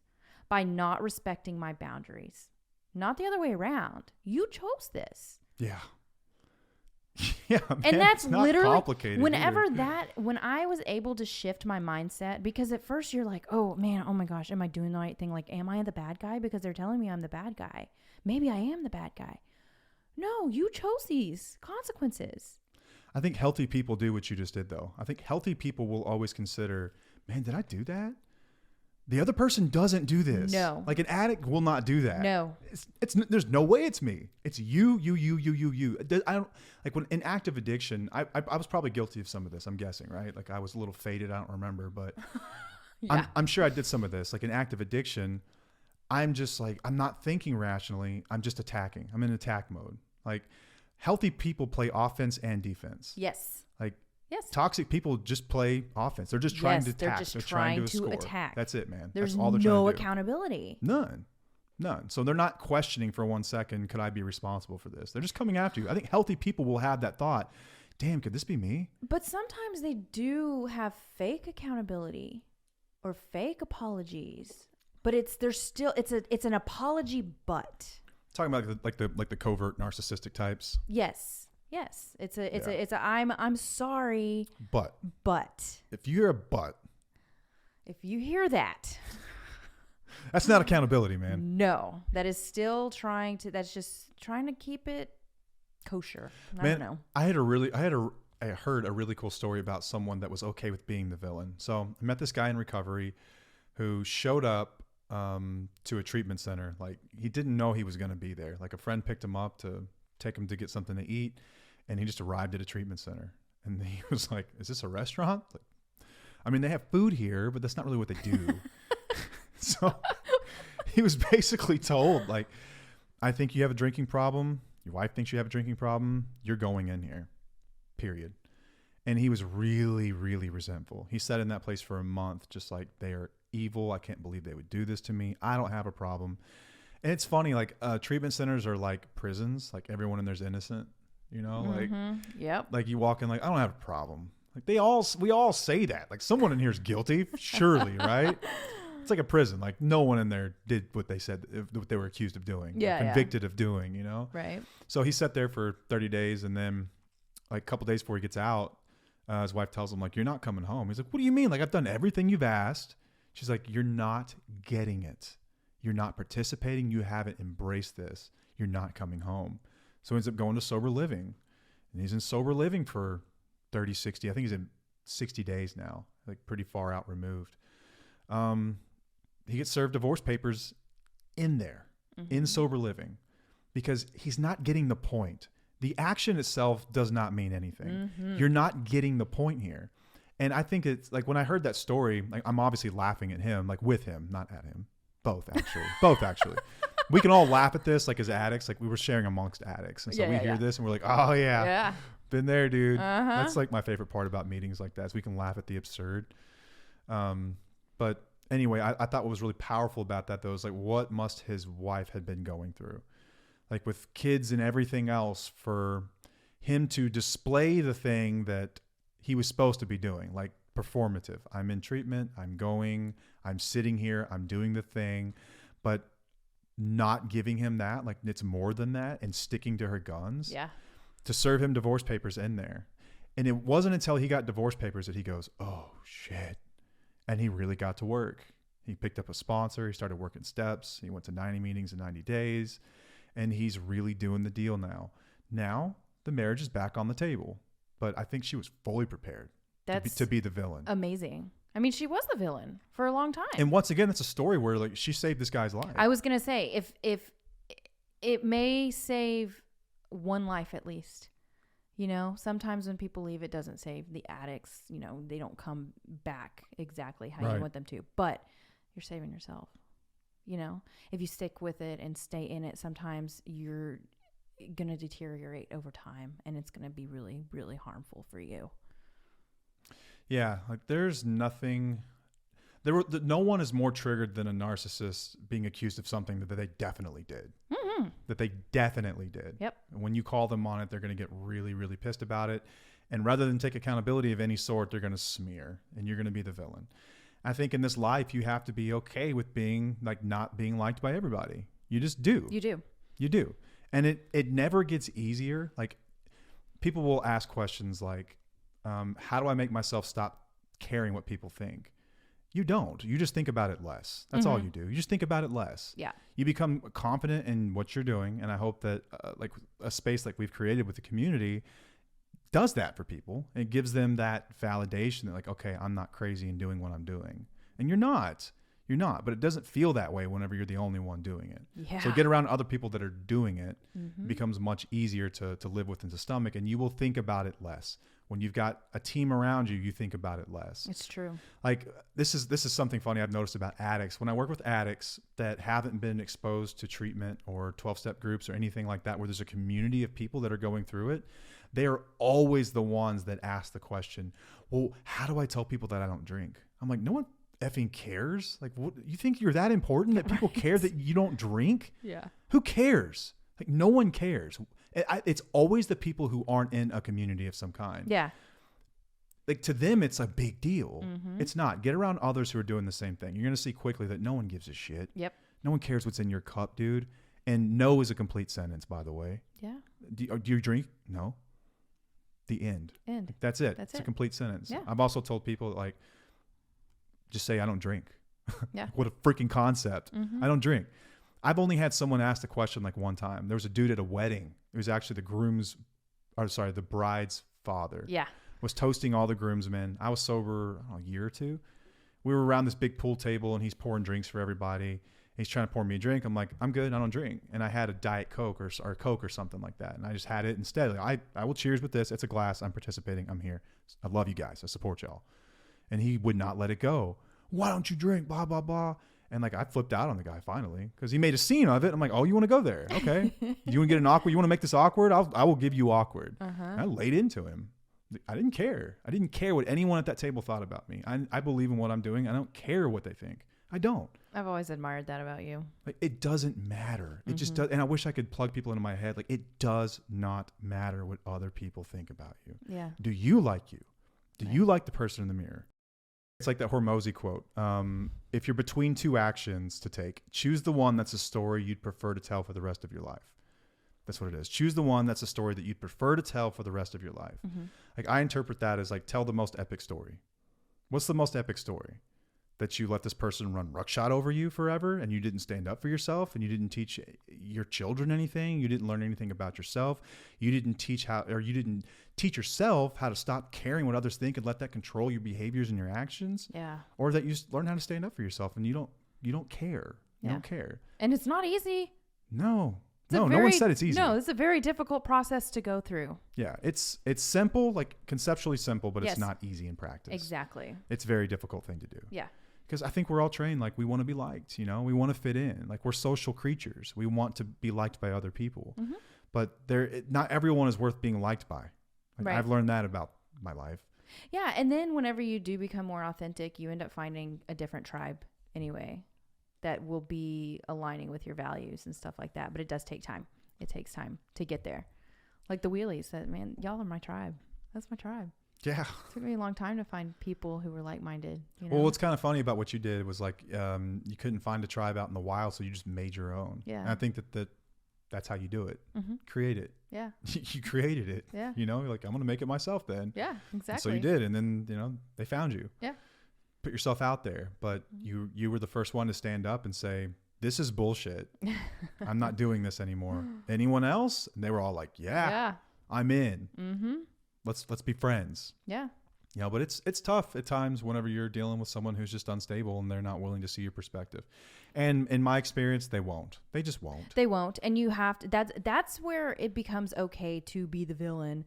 by not respecting my boundaries, not the other way around. You chose this. Yeah. Yeah, man, And that's it's not literally complicated whenever either. when I was able to shift my mindset, because at first you're like, oh man, oh my gosh, am I doing the right thing? Like, am I the bad guy? Because they're telling me I'm the bad guy. Maybe I am the bad guy. No, you chose these consequences. I think healthy people do what you just did, though. I think healthy people will always consider, man, did I do that? The other person doesn't do this. No. Like, an addict will not do that. No. It's there's no way it's me. It's you. I don't, like, when in active addiction, I was probably guilty of some of this, I'm guessing, right? Like, I was a little faded. I don't remember, but Yeah. I'm sure I did some of this. Like, in active addiction, I'm just like, I'm not thinking rationally. I'm just attacking. I'm in attack mode. Like, healthy people play offense and defense. Yes. Like, Yes. toxic people just play offense. They're just trying to They're attack. just They're trying to score. attack. That's it, man. There's That's all they're no trying to do. accountability. None. So they're not questioning for 1 second, could I be responsible for this? They're just coming after you. I think healthy people will have that thought, damn, could this be me? But sometimes they do have fake accountability or fake apologies. But it's an apology, but Talking about like the covert narcissistic types. yes. It's a I'm sorry, But if you hear a but, if you hear that, that's not accountability, man. no, that's just trying to keep it kosher. I don't know. I heard a really cool story about someone that was okay with being the villain. So I met this guy in recovery who showed up to a treatment center. Like, he didn't know he was going to be there. Like, a friend picked him up to take him to get something to eat, and he just arrived at a treatment center. And he was like, is this a restaurant? Like, I mean, they have food here, but that's not really what they do. So he was basically told, like, I think you have a drinking problem. Your wife thinks you have a drinking problem. You're going in here, period. And he was really, really resentful. He sat in that place for a month, just like, they are evil. I can't believe they would do this to me. I don't have a problem. And it's funny, like, treatment centers are like prisons. Like, everyone in there's innocent, you know? Like, Yep. like, you walk in, like, I don't have a problem. Like, we all say that. Like, someone in here is guilty, surely, right? It's like a prison. Like, no one in there did what they said, what they were accused of doing, Yeah, convicted of doing, you know? Right. So he sat there for 30 days, and then, like, a couple days before he gets out, his wife tells him, like, you're not coming home. He's like, what do you mean? Like, I've done everything you've asked. She's like, you're not getting it. You're not participating. You haven't embraced this. You're not coming home. So he ends up going to sober living. And he's in sober living for 30, 60. I think he's in 60 days now, like, pretty far out removed. He gets served divorce papers in there, in sober living, because he's not getting the point. The action itself does not mean anything. You're not getting the point here. And I think it's like, when I heard that story, like, I'm obviously laughing at him, like, with him, not at him. Both actually. We can all laugh at this, like, as addicts. Like, we were sharing amongst addicts, and so we hear this and we're like, oh yeah, been there, dude. That's like my favorite part about meetings like that, is we can laugh at the absurd. But anyway, I thought what was really powerful about that, though, is like, what must his wife had been going through, like, with kids and everything else, for him to display the thing that he was supposed to be doing, like, performative. I'm in treatment. I'm sitting here. I'm doing the thing, but not giving him that. Like, it's more than that, and sticking to her guns. Yeah. To serve him divorce papers in there. And it wasn't until he got divorce papers that he goes, oh shit. And he really got to work. He picked up a sponsor. He started working steps. He went to 90 meetings in 90 days, and he's really doing the deal now. Now the marriage is back on the table, but I think she was fully prepared to be the villain. Amazing. I mean, she was the villain for a long time. And once again, it's a story where, like, she saved this guy's life. I was going to say, if it may save one life at least, You know, sometimes when people leave, it doesn't save the addicts. You know, they don't come back exactly how Right. you want them to, but you're saving yourself. You know, if you stick with it and stay in it, sometimes you're going to deteriorate over time, and it's going to be really, really harmful for you. Yeah. Like there's nothing, no one is more triggered than a narcissist being accused of something that they definitely did. Mm-hmm. That they definitely did. Yep. And when you call them on it, they're going to get really, really pissed about it. And rather than take accountability of any sort, they're going to smear, and you're going to be the villain. I think in this life, you have to be okay with being like not being liked by everybody. You just do. You do. You do. And it never gets easier. Like people will ask questions like, how do I make myself stop caring what people think? You don't. You just think about it less. That's all you do. You just think about it less. Yeah. You become confident in what you're doing. And I hope that like a space like we've created with the community does that for people. It gives them that validation that like, okay, I'm not crazy in doing what I'm doing. And you're not. You're not. But it doesn't feel that way whenever you're the only one doing it. Yeah. So get around other people that are doing it. It becomes much easier to live with and to stomach. And you will think about it less. When you've got a team around you, you think about it less. It's true. Like this is something funny I've noticed about addicts. When I work with addicts that haven't been exposed to treatment or 12-step groups or anything like that, where there's a community of people that are going through it, they are always the ones that ask the question, well, how do I tell people that I don't drink? I'm like, no one effing cares. Like, what, you think you're that important that people care that you don't drink? Yeah. Who cares? Like, no one cares. It's always the people who aren't in a community of some kind. Yeah. Like to them, it's a big deal. It's not. Get around others who are doing the same thing. You're going to see quickly that no one gives a shit. Yep. No one cares what's in your cup, dude. And no is a complete sentence, by the way. Yeah. Do you drink? No. The end. End. That's it. That's it's it. a complete sentence. Yeah. I've also told people like, just say I don't drink. Yeah. What a freaking concept. Mm-hmm. I don't drink. I've only had someone ask the question like one time. There was a dude at a wedding. It was actually the bride's father. Yeah. Was toasting all the groomsmen. I was sober a year or two. We were around this big pool table and he's pouring drinks for everybody. He's trying to pour me a drink. I'm like, I'm good. I don't drink. And I had a Diet Coke or Coke or something like that. And I just had it instead. Like, I will cheers with this. It's a glass. I'm participating. I'm here. I love you guys. I support y'all. And he would not let it go. Why don't you drink? Blah, blah, blah. And like, I flipped out on the guy finally because he made a scene of it. I'm like, oh, you want to go there? Okay. You want to get an awkward? You want to make this awkward? I will give you awkward. And I laid into him. I didn't care. I didn't care what anyone at that table thought about me. I believe in what I'm doing. I don't care what they think. I don't. I've always admired that about you. Like, it doesn't matter. It just does. And I wish I could plug people into my head. Like, it does not matter what other people think about you. Yeah. Do you like you? Do you like the person in the mirror? It's like that Hormozy quote. If you're between two actions to take, choose the one that's a story you'd prefer to tell for the rest of your life. That's what it is. Choose the one that's a story that you'd prefer to tell for the rest of your life. Like, I interpret that as like, tell the most epic story. What's the most epic story? That you let this person run ruckshot over you forever and you didn't stand up for yourself and you didn't teach your children anything. You didn't learn anything about yourself. You didn't teach yourself how to stop caring what others think and let that control your behaviors and your actions. Yeah. Or that you learn how to stand up for yourself and you don't care. You don't care. And it's not easy. No. No one said it's easy. No, it's a very difficult process to go through. Yeah, it's simple, like conceptually simple, but Yes. it's not easy in practice. Exactly. It's a very difficult thing to do. Yeah. Because I think we're all trained, like we want to be liked, we want to fit in. Like, we're social creatures. We want to be liked by other people. But not everyone is worth being liked by. Like, Right. I've learned that about my life. Yeah. And then whenever you do become more authentic, you end up finding a different tribe anyway that will be aligning with your values and stuff like that. But it does take time. It takes time to get there. Like the wheelies said, man, y'all are my tribe. That's my tribe. Yeah. It took me a long time to find people who were like-minded. Well, what's kind of funny about what you did was like, you couldn't find a tribe out in the wild, so you just made your own. Yeah. And I think that's how you do it. Create it. Yeah. You created it. Yeah. You're like, I'm going to make it myself then. Yeah, exactly. And so you did. And then, they found you. Yeah. Put yourself out there. But you were the first one to stand up and say, this is bullshit. I'm not doing this anymore. Anyone else? And they were all like, yeah. I'm in. Let's be friends. Yeah. But it's tough at times whenever you're dealing with someone who's just unstable and they're not willing to see your perspective. And in my experience, they won't. They just won't. They won't. And you have to, that's where it becomes okay to be the villain.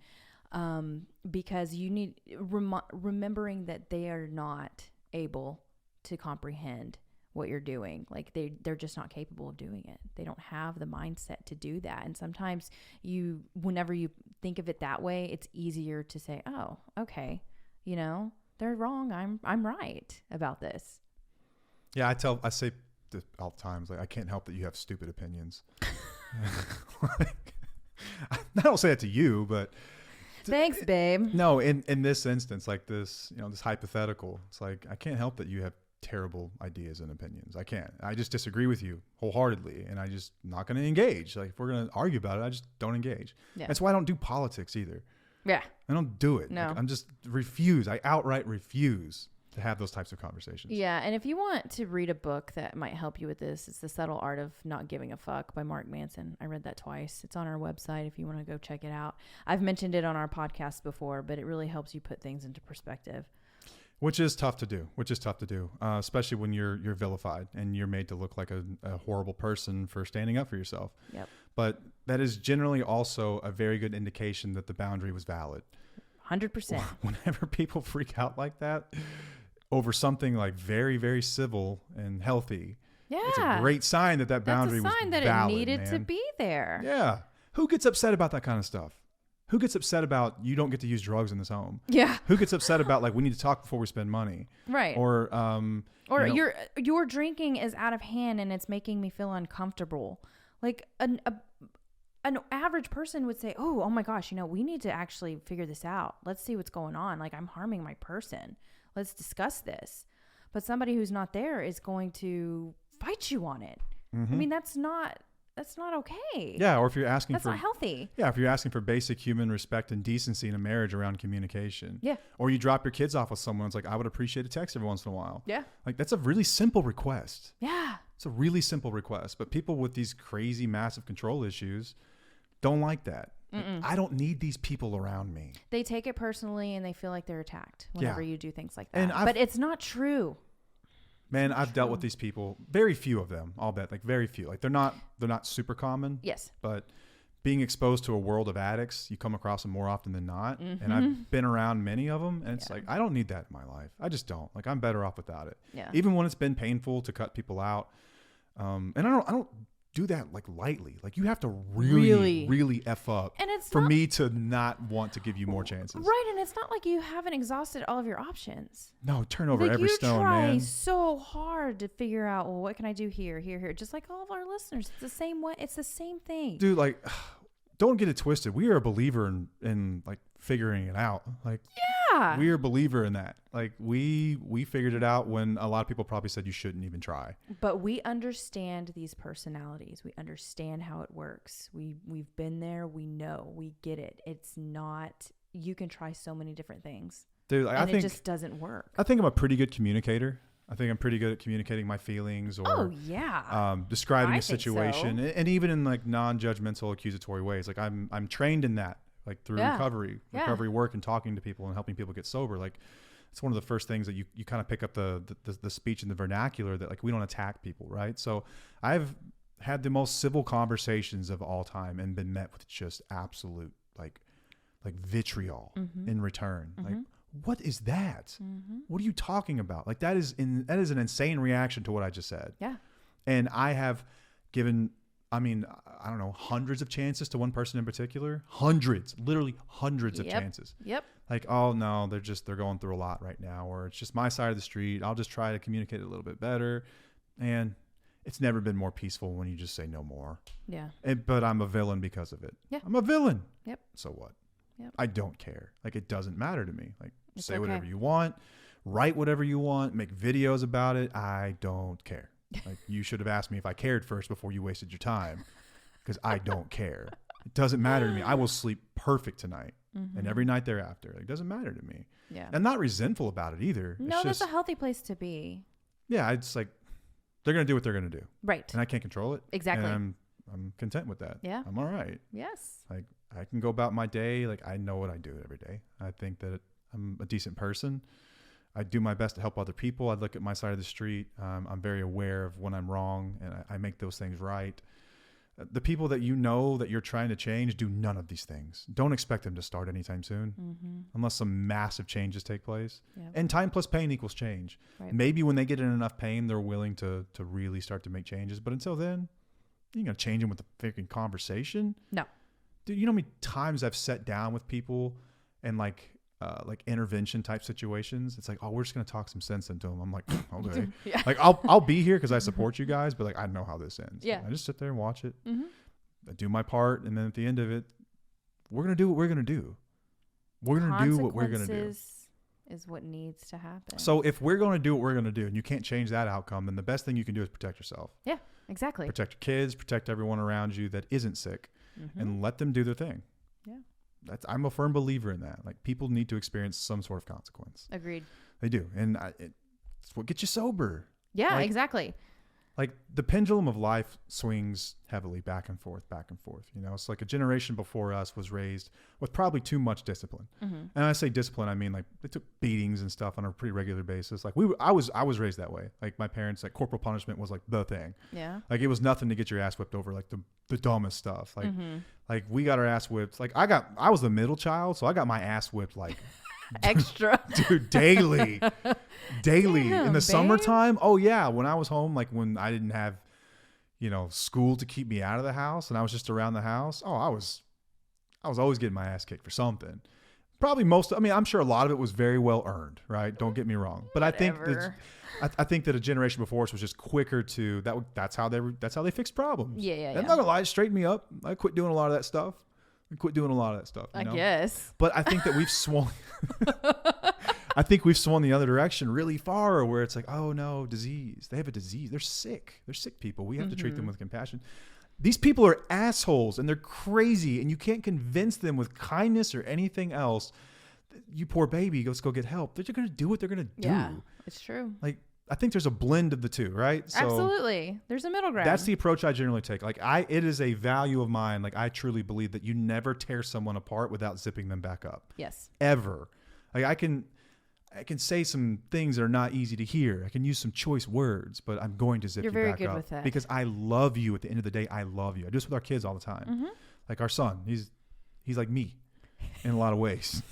because you need remembering that they are not able to comprehend what you're doing. Like they're just not capable of doing it. They don't have the mindset to do that. And sometimes whenever you think of it that way, it's easier to say, oh, okay, they're wrong. I'm right about this. Yeah. I say this all the times, like, I can't help that you have stupid opinions. I don't say it to you, but thanks, babe. No, in this instance, like this, this hypothetical, it's like, I can't help that you have terrible ideas and opinions. I can't. I just disagree with you wholeheartedly, and I just not going to engage. Like, if we're going to argue about it, I just don't engage. Yeah. That's why I don't do politics either. Yeah. I don't do it. No. Like, I'm just refuse. I outright refuse to have those types of conversations. Yeah, and if you want to read a book that might help you with this, it's The Subtle Art of Not Giving a Fuck by Mark Manson. I read that twice. It's on our website if you want to go check it out. I've mentioned it on our podcast before, but it really helps you put things into perspective. Which is tough to do, especially when you're vilified and you're made to look like a horrible person for standing up for yourself. Yep. But that is generally also a very good indication that the boundary was valid. 100%. Whenever people freak out like that over something like very, very civil and healthy, it's a great sign that boundary was valid. That's a sign that it needed to be there. Yeah. Who gets upset about that kind of stuff? Who gets upset about you don't get to use drugs in this home? Yeah. Who gets upset about, like, we need to talk before we spend money? Right. Or your drinking is out of hand and it's making me feel uncomfortable. Like an average person would say, oh my gosh, we need to actually figure this out. Let's see what's going on. Like, I'm harming my person. Let's discuss this. But somebody who's not there is going to fight you on it. Mm-hmm. I mean, that's not okay. Yeah, or if you're asking that's not healthy. Yeah, if you're asking for basic human respect and decency in a marriage around communication. Yeah. Or you drop your kids off with someone, it's like, I would appreciate a text every once in a while. Yeah. Like, that's a really simple request. Yeah. It's a really simple request. But people with these crazy, massive control issues don't like that. Like, I don't need these people around me. They take it personally and they feel like they're attacked whenever you do things like that. And but it's not true. Man, I've dealt with these people. Very few of them, I'll bet. Like, very few. Like, they're not super common. Yes. But being exposed to a world of addicts, you come across them more often than not. Mm-hmm. And I've been around many of them, and it's like, I don't need that in my life. I just don't. Like, I'm better off without it. Yeah. Even when it's been painful to cut people out. And I don't do that like lightly. Like, you have to really F up and it's for me to not want to give you more chances. Right. And it's not like you haven't exhausted all of your options. No, turn over every stone, man. You try so hard to figure out, well, what can I do here? Just like all of our listeners. It's the same way. It's the same thing. Dude, like, don't get it twisted. We are a believer in like figuring it out. Like, yeah, we are a believer in that. Like, we figured it out when a lot of people probably said you shouldn't even try. But we understand these personalities. We understand how it works. We've been there. We know. We get it. It's not. You can try so many different things. Dude, I think it just doesn't work. I think I'm a pretty good communicator. I think I'm pretty good at communicating my feelings or describing a situation, and even in like non-judgmental, accusatory ways. Like, I'm trained in that, like through recovery work and talking to people and helping people get sober. Like, it's one of the first things that you kind of pick up the speech and the vernacular that, like, we don't attack people, right? So I've had the most civil conversations of all time and been met with just absolute like vitriol in return. Like, what is that? What are you talking about? Like, that is an insane reaction to what I just said. Yeah. And I have given, I don't know, hundreds of chances to one person in particular. Literally hundreds of chances. Yep. Like, oh no, they're going through a lot right now, or it's just my side of the street. I'll just try to communicate it a little bit better. And it's never been more peaceful when you just say no more. Yeah. But I'm a villain because of it. Yeah. I'm a villain. Yep. So what? Yep. I don't care. Like, it doesn't matter to me. Like, it's say whatever you want, write whatever you want, make videos about it. I don't care. Like, you should have asked me if I cared first before you wasted your time, because I don't care. It doesn't matter to me. I will sleep perfect tonight and every night thereafter. Like, it doesn't matter to me. Yeah. I'm not resentful about it either. No, that's a healthy place to be. Yeah. It's like, they're going to do what they're going to do. Right. And I can't control it. Exactly. And I'm content with that. Yeah. I'm all right. Yes. Like, I can go about my day. Like, I know what I do every day. I think that I'm a decent person. I do my best to help other people. I look at my side of the street. I'm very aware of when I'm wrong, and I make those things right. The people that you know that you're trying to change do none of these things. Don't expect them to start anytime soon, unless some massive changes take place. Yep. And time plus pain equals change. Right. Maybe when they get in enough pain, they're willing to really start to make changes. But until then, you ain't gonna change them with a freaking conversation. No. Dude, you know how many times I've sat down with people and like intervention type situations. It's like, oh, we're just gonna talk some sense into them. I'm like, okay. Yeah. Like I'll be here because I support you guys, but like I know how this ends. Yeah. I just sit there and watch it. I do my part, and then at the end of it, we're gonna do what we're gonna do. We're gonna do what we're gonna do. Is what needs to happen. So if we're gonna do what we're gonna do, and you can't change that outcome, then the best thing you can do is protect yourself. Yeah, exactly. Protect your kids, protect everyone around you that isn't sick, and let them do their thing. Yeah. I'm a firm believer in that. Like, people need to experience some sort of consequence. Agreed. They do. And it's what gets you sober. Yeah, like, exactly. Like, the pendulum of life swings heavily back and forth, back and forth. You know, it's like a generation before us was raised with probably too much discipline. And I say discipline, I mean like they took beatings and stuff on a pretty regular basis. Like I was raised that way. Like, my parents, like, corporal punishment was like the thing. Yeah. Like, it was nothing to get your ass whipped over like the dumbest stuff. Like, like we got our ass whipped. Like, I was the middle child, so I got my ass whipped like extra. Dude, daily. Damn, in the babe. summertime. Oh yeah, when I was home, like when I didn't have, you know, school to keep me out of the house and I was just around the house. Oh, I was always getting my ass kicked for something. Probably I'm sure a lot of it was very well earned, right? Don't get me wrong. But Whatever. I think that a generation before us was just quicker to that's how they fixed problems. Yeah. I'm not gonna lie, it straightened me up. I quit doing a lot of that stuff. I guess. But I think that we've swung the other direction really far, where it's like, oh no, disease. They have a disease. They're sick. They're sick people. We have to treat them with compassion. These people are assholes and they're crazy, and you can't convince them with kindness or anything else. You poor baby, let's go get help. They're going to do what they're going to do. Yeah, it's true. Like, I think there's a blend of the two, right? So absolutely. There's a middle ground. that's the approach I generally take. Like, it is a value of mine. Like, I truly believe that you never tear someone apart without zipping them back up. Yes. Ever. Like, I can say some things that are not easy to hear. I can use some choice words, but I'm going to zip you back up. You're very good with that. Because I love you. At the end of the day, I love you. I do this with our kids all the time. Like, our son, he's like me in a lot of ways.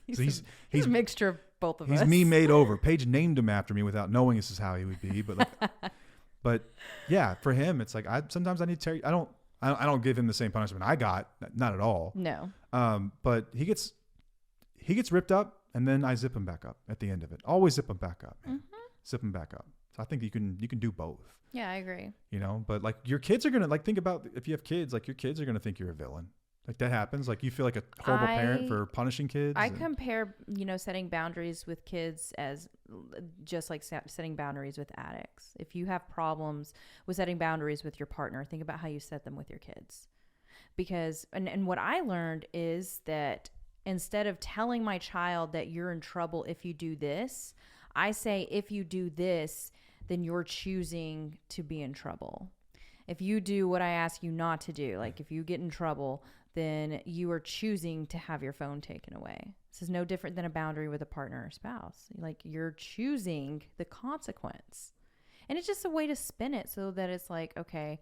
He's a mixture of both of us. He's me made over. Paige named him after me without knowing this is how he would be. But like, but yeah, for him, it's like sometimes I need to tell you. I don't give him the same punishment I got. Not at all. No. But he gets ripped up, and then I zip him back up at the end of it. Always zip him back up. Zip him back up. So I think you can do both. Yeah, I agree. You know, but like, your kids are gonna, like, think about if you have kids, like, your kids are gonna think you're a villain. Like, that happens. Like, you feel like a horrible parent for punishing kids. I compare, setting boundaries with kids as just like setting boundaries with addicts. If you have problems with setting boundaries with your partner, think about how you set them with your kids. Because, and what I learned is that instead of telling my child that you're in trouble if you do this, I say, if you do this, then you're choosing to be in trouble. If you do what I ask you not to do, like if you get in trouble, then you are choosing to have your phone taken away. This is no different than a boundary with a partner or spouse. Like, you're choosing the consequence. And it's just a way to spin it so that it's like, okay,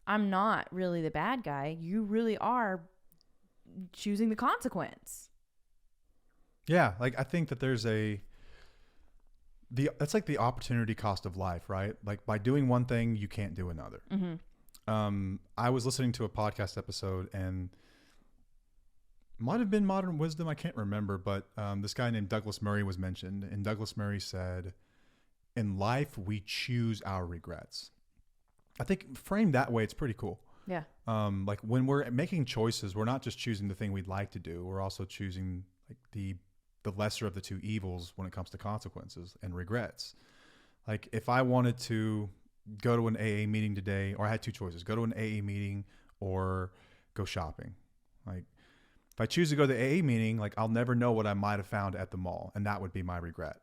I'm not really the bad guy. You really are choosing the consequence. Yeah. Like, I think that there's that's like the opportunity cost of life, right? Like, by doing one thing, you can't do another. I was listening to a podcast episode, and might have been Modern Wisdom, I can't remember, but this guy named Douglas Murray was mentioned, and Douglas Murray said, in life, we choose our regrets. I think framed that way, it's pretty cool. Yeah. Like, when we're making choices, we're not just choosing the thing we'd like to do. We're also choosing like the lesser of the two evils when it comes to consequences and regrets. Like, if I wanted to go to an AA meeting today, or I had two choices, go to an AA meeting or go shopping. Like, if I choose to go to the AA meeting, like, I'll never know what I might have found at the mall, and that would be my regret.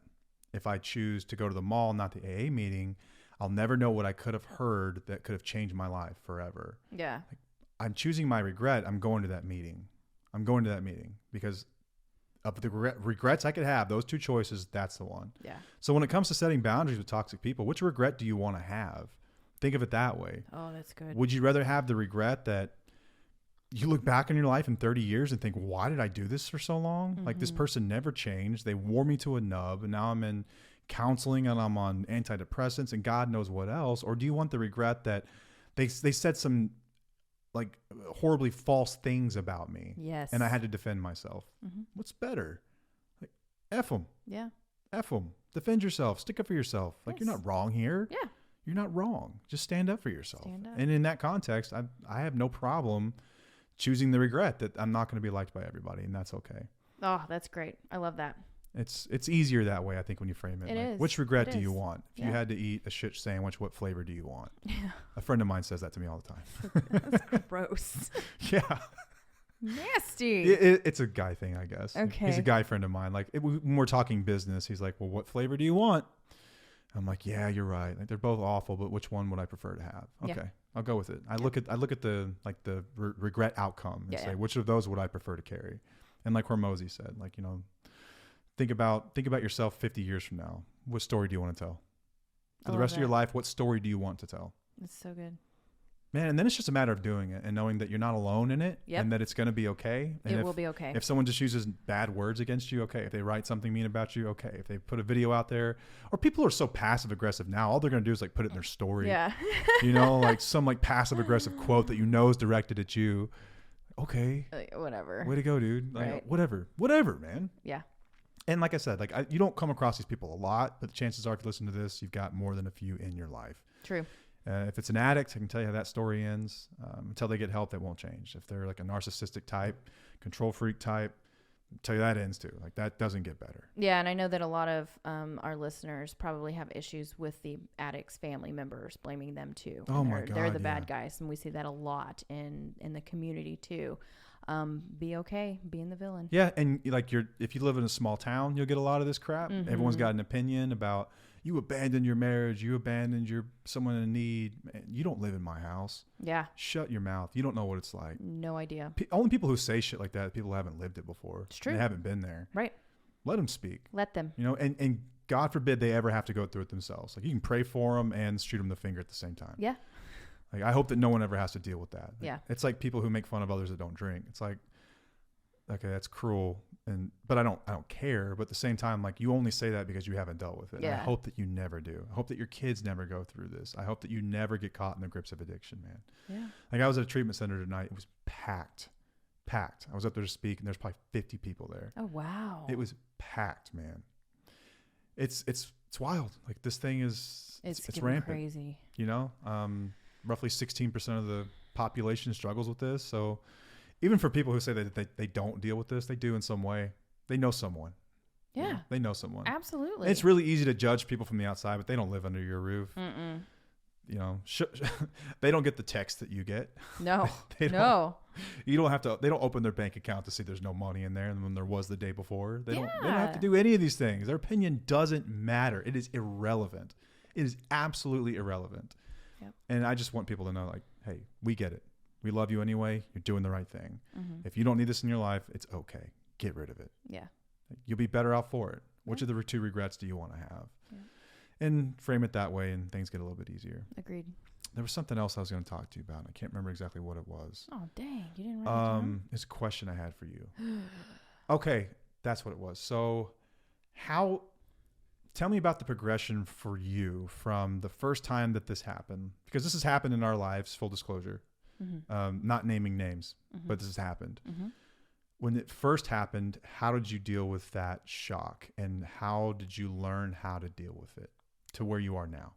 If I choose to go to the mall, not the AA meeting, I'll never know what I could have heard that could have changed my life forever. Yeah. Like, I'm choosing my regret. I'm going to that meeting. Because of the regrets I could have, those two choices, that's the one. Yeah. So when it comes to setting boundaries with toxic people, which regret do you want to have? Think of it that way. Oh, that's good. Would you rather have the regret that you look back on your life in 30 years and think, why did I do this for so long? Like, this person never changed. They wore me to a nub, and now I'm in counseling and I'm on antidepressants and God knows what else. Or do you want the regret that they said some like horribly false things about me? Yes. And I had to defend myself. What's better? Like, F them. Yeah. F them. Defend yourself. Stick up for yourself. Like, you're not wrong here. Yeah. You're not wrong. Just stand up for yourself. Stand up. And in that context, I have no problem choosing the regret that I'm not going to be liked by everybody, and that's okay. Oh, that's great. I love that. It's easier that way, I think, when you frame it. It Like, is. which regret It do you is. want? If Yeah. you had to eat a shit sandwich, what flavor do you want? Yeah. A friend of mine says that to me all the time. That's gross. Yeah. Nasty. It's a guy thing, I guess. Okay. He's a guy friend of mine. Like, when we're talking business, he's like, well, what flavor do you want? I'm like, yeah, you're right. Like, they're both awful, but which one would I prefer to have? Yeah. Okay, I'll go with it. I look at the like the regret outcome and say, Yeah. which of those would I prefer to carry? And like Hormozy said, like, you know, think about yourself 50 years from now. What story do you want to tell? For the love rest of your that. life, what story do you want to tell? That's so good. Man, and then it's just a matter of doing it and knowing that you're not alone in it Yep. and that it's going to be okay. And It will be okay. If someone just uses bad words against you, okay. If they write something mean about you, okay. If they put a video out there, or people are so passive aggressive now, all they're going to do is like put it in their story. Yeah. You know, like some like passive aggressive quote that you know is directed at you. Okay. Whatever. Way to go, dude. Like, Right. Whatever, man. Yeah. And like I said, like you don't come across these people a lot, but the chances are if you listen to this, you've got more than a few in your life. True. If it's an addict, I can tell you how that story ends. Until they get help, that won't change. If they're like a narcissistic type, control freak type, I'll tell you that ends too. Like, that doesn't get better. Yeah, and I know that a lot of our listeners probably have issues with the addict's family members, blaming them too. Oh And my they're the God, bad yeah. guys, and we see that a lot in the community too. Be okay, being the villain. Yeah, and like if you live in a small town, you'll get a lot of this crap. Everyone's got an opinion about you abandoned your marriage, you abandoned someone in need. Man, you don't live in my house. Yeah, Shut your mouth. You don't know what it's like. no idea. Only people who say shit like that, people who haven't lived it before. It's true. They haven't been there. Right. Let them speak. Let them. You know, and God forbid they ever have to go through it themselves. Like, you can pray for them and shoot them the finger at the same time. Yeah. Like, I hope that no one ever has to deal with that. Like, Yeah. It's like people who make fun of others that don't drink. It's like, okay, that's cruel, but I don't care. But at the same time, like, you only say that because you haven't dealt with it. And I Yeah. hope that you never do. I hope that your kids never go through this. I hope that you never get caught in the grips of addiction, man. Yeah. Like, I was at a treatment center tonight. It was packed. I was up there to speak, and there's probably 50 people there. Oh wow. It was packed, man. It's wild. Like, this thing is It's getting rampant. crazy. You know, roughly 16% of the population struggles with this. So even for people who say that they don't deal with this, they do in some way. They know someone. You know, Yeah. they know someone. Absolutely. It's really easy to judge people from the outside, but they don't live under your roof. Mm-mm. You know, they don't get the text that you get. No. They don't, No. You don't have to. They don't open their bank account to see there's no money in there, and when there was the day before, they don't have to Yeah. do any of these things. Their opinion doesn't matter. It is irrelevant. It is absolutely irrelevant. Yep. And I just want people to know, like, hey, we get it. We love you anyway. You're doing the right thing. Mm-hmm. If you don't need this in your life, it's okay. Get rid of it. Yeah. You'll be better off for it. Which of the two regrets do you want to have? Yeah. And frame it that way, and things get a little bit easier. Agreed. There was something else I was going to talk to you about. I can't remember exactly what it was. Oh dang, you didn't write it down. It's a question I had for you. Okay, that's what it was. So, tell me about the progression for you from the first time that this happened, because this has happened in our lives, full disclosure, not naming names, but this has happened. Mm-hmm. When it first happened, how did you deal with that shock, and how did you learn how to deal with it to where you are now?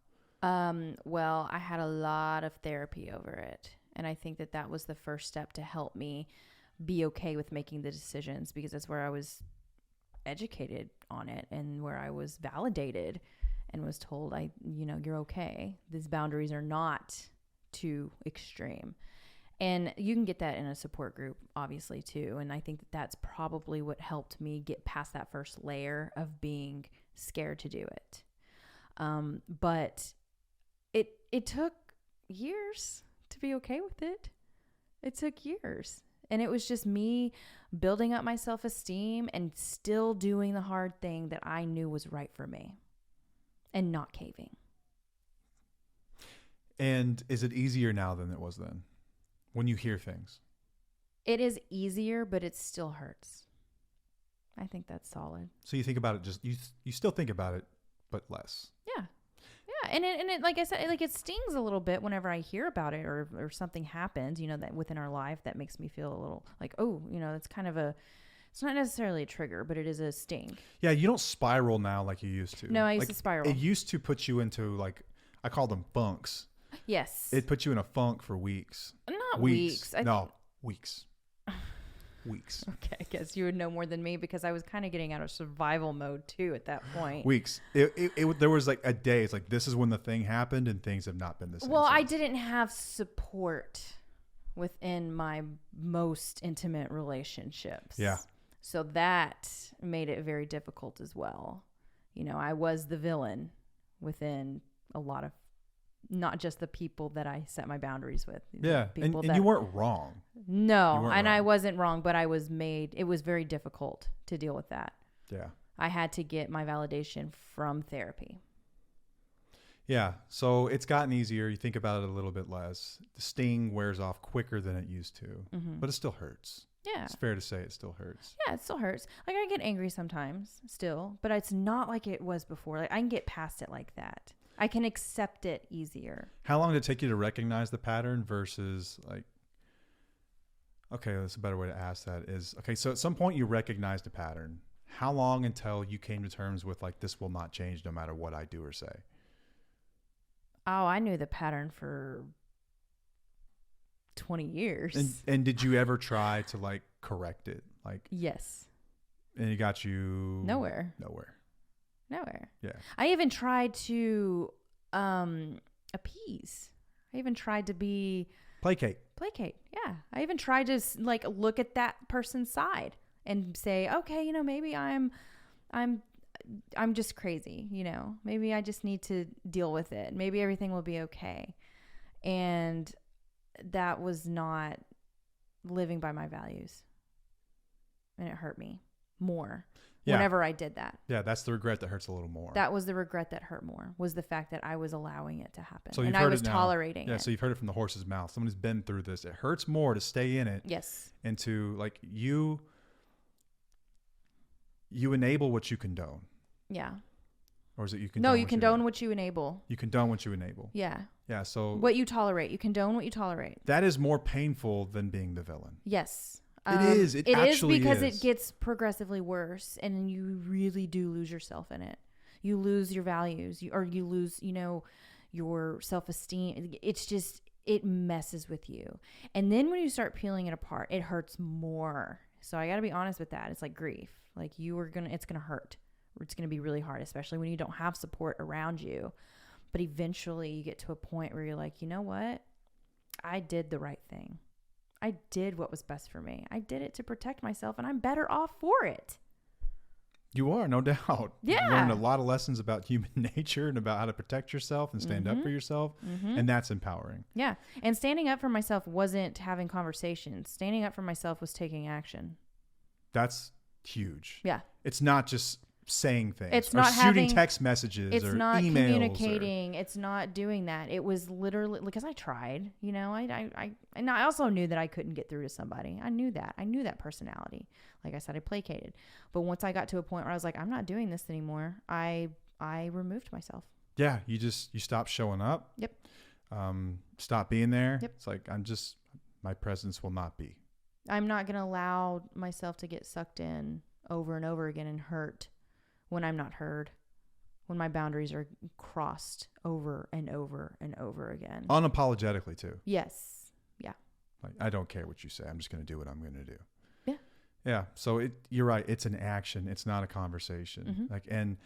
Well, I had a lot of therapy over it. And I think that was the first step to help me be okay with making the decisions, because that's where I was educated on it and where I was validated and was told, you're okay. These boundaries are not too extreme. And you can get that in a support group, obviously, too. And I think that's probably what helped me get past that first layer of being scared to do it. But it took years to be okay with it. It took years. And it was just me building up my self-esteem and still doing the hard thing that I knew was right for me and not caving. And is it easier now than it was then when you hear things? It is easier, but it still hurts. I think that's solid. So you think about it, just you still think about it, but less. Yeah. Yeah. And it, like I said, like it stings a little bit whenever I hear about it or something happens, that within our life that makes me feel a little like, oh, that's kind of it's not necessarily a trigger, but it is a sting. Yeah. You don't spiral now like you used to. No, I used to spiral. It used to put you into I call them funks. Yes. It put you in a funk for weeks. Not weeks. Weeks. Weeks. Okay, I guess you would know more than me because I was kind of getting out of survival mode too at that point. Weeks. There was like a day. It's like, this is when the thing happened and things have not been the same. Well, since. I didn't have support within my most intimate relationships. Yeah. So that made it very difficult as well. I was the villain within a lot of, not just the people that I set my boundaries with. Yeah. And you weren't wrong. No, I wasn't wrong, but it was very difficult to deal with that. Yeah. I had to get my validation from therapy. Yeah. So it's gotten easier. You think about it a little bit less. The sting wears off quicker than it used to, but it still hurts. Yeah. It's fair to say it still hurts. Yeah, it still hurts. Like I get angry sometimes still, but it's not like it was before. Like I can get past it like that. I can accept it easier. How long did it take you to recognize the pattern versus okay, that's a better way to ask that is, okay, so at some point you recognized the pattern. How long until you came to terms with this will not change no matter what I do or say? Oh, I knew the pattern for 20 years. And did you ever try to correct it? Yes. And it got you nowhere. Yeah. I even tried to appease. I even tried to be placate. Yeah. I even tried to look at that person's side and say, okay, maybe I'm just crazy, maybe I just need to deal with it. Maybe everything will be okay. And that was not living by my values. And it hurt me more whenever I did that. Yeah, that's the regret that hurts a little more. That was the regret that hurt more, was the fact that I was allowing it to happen. So and I was tolerating it. Yeah, so you've heard it from the horse's mouth. Someone who's been through this. It hurts more to stay in it. Yes. And to you enable what you condone. Yeah. Or is it you condone? No, you condone what you enable. You condone what you enable. Yeah. Yeah, so what you tolerate. You condone what you tolerate. That is more painful than being the villain. Yes. It is. It actually is because is. it gets progressively worse, and you really do lose yourself in it. You lose your values, you lose, your self-esteem. It's just, it messes with you. And then when you start peeling it apart, it hurts more. So I got to be honest with that. It's like grief. Like it's going to hurt. It's going to be really hard, especially when you don't have support around you. But eventually you get to a point where you're like, you know what? I did the right thing. I did what was best for me. I did it to protect myself, and I'm better off for it. You are, no doubt. Yeah. You learned a lot of lessons about human nature and about how to protect yourself and stand up for yourself. And that's empowering. Yeah. And standing up for myself wasn't having conversations. Standing up for myself was taking action. That's huge. Yeah. It's not just saying things. It's or not shooting text messages. It's or not emails communicating. It's not doing that. It was literally because I tried. And I also knew that I couldn't get through to somebody. I knew that. I knew that personality. Like I said, I placated. But once I got to a point where I was like, I'm not doing this anymore, I removed myself. Yeah, you stopped showing up. Yep. Stop being there. Yep. It's like my presence will not be. I'm not going to allow myself to get sucked in over and over again and hurt when I'm not heard, when my boundaries are crossed over and over and over again. Unapologetically too. Yes. Yeah. Like, I don't care what you say. I'm just going to do what I'm going to do. Yeah. Yeah. So you're right. It's an action. It's not a conversation. And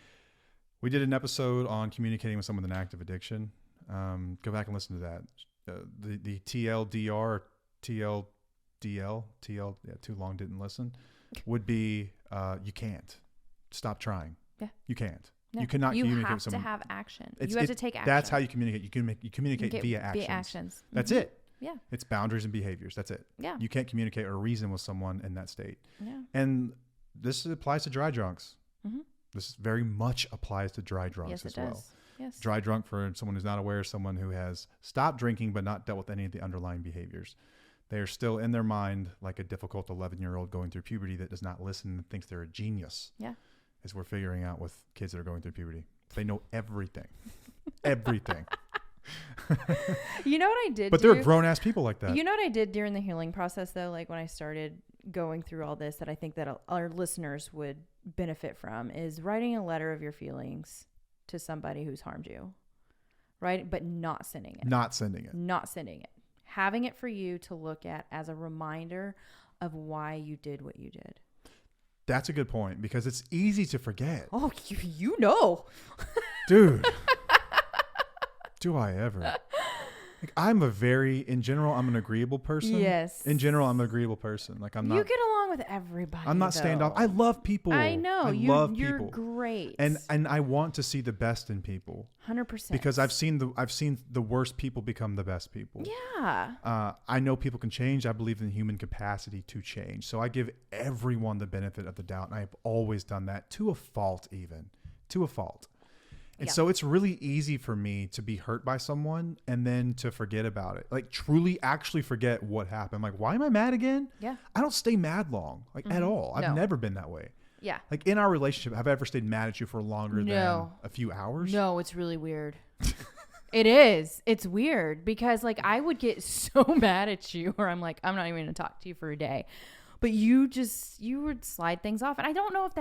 we did an episode on communicating with someone with an active addiction. Go back and listen to that. The TLDR or TLDL, too long didn't listen, would be you can't. Stop trying. Yeah. You can't. No. You cannot communicate with someone. You have to have action. You have to take action. That's how you communicate. You communicate via actions. Via actions. That's it. Yeah. It's boundaries and behaviors. That's it. Yeah. You can't communicate or reason with someone in that state. Yeah. And this applies to dry drunks. Mm-hmm. This very much applies to dry drunks Yes, as it does. well. Yes. Dry drunk, for someone who's not aware, is someone who has stopped drinking but not dealt with any of the underlying behaviors. They are still in their mind like a difficult 11-year-old going through puberty that does not listen and thinks they're a genius. Yeah. As we're figuring out with kids that are going through puberty. They know everything. Everything. You know what I did But do? they're grown-ass people like that. You know what I did during the healing process, though? Like when I started going through all this, that I think that our listeners would benefit from, is writing a letter of your feelings to somebody who's harmed you. Right? But not sending it. Not sending it. Not sending it. Having it for you to look at as a reminder of why you did what you did. That's a good point, because it's easy to forget. Oh, you know. Dude. Do I ever? Like, in general, I'm an agreeable person. Yes. In general, I'm an agreeable person. Like, I'm not. You get along with everybody. I'm not standoff. I love people. I know. Love you're people. Great. And I want to see the best in people. 100%. Because I've seen the worst people become the best people. Yeah. I know people can change. I believe in human capacity to change. So I give everyone the benefit of the doubt. And I have always done that, to a fault even. To a fault. And so it's really easy for me to be hurt by someone and then to forget about it. Like, truly actually forget what happened. I'm like, why am I mad again? Yeah. I don't stay mad long, like at all. I've never been that way. Yeah. Like, in our relationship, have I ever stayed mad at you for longer than a few hours? No, it's really weird. It is. It's weird because, like, I would get so mad at you, or I'm like, I'm not even going to talk to you for a day. But you would slide things off. And I don't know if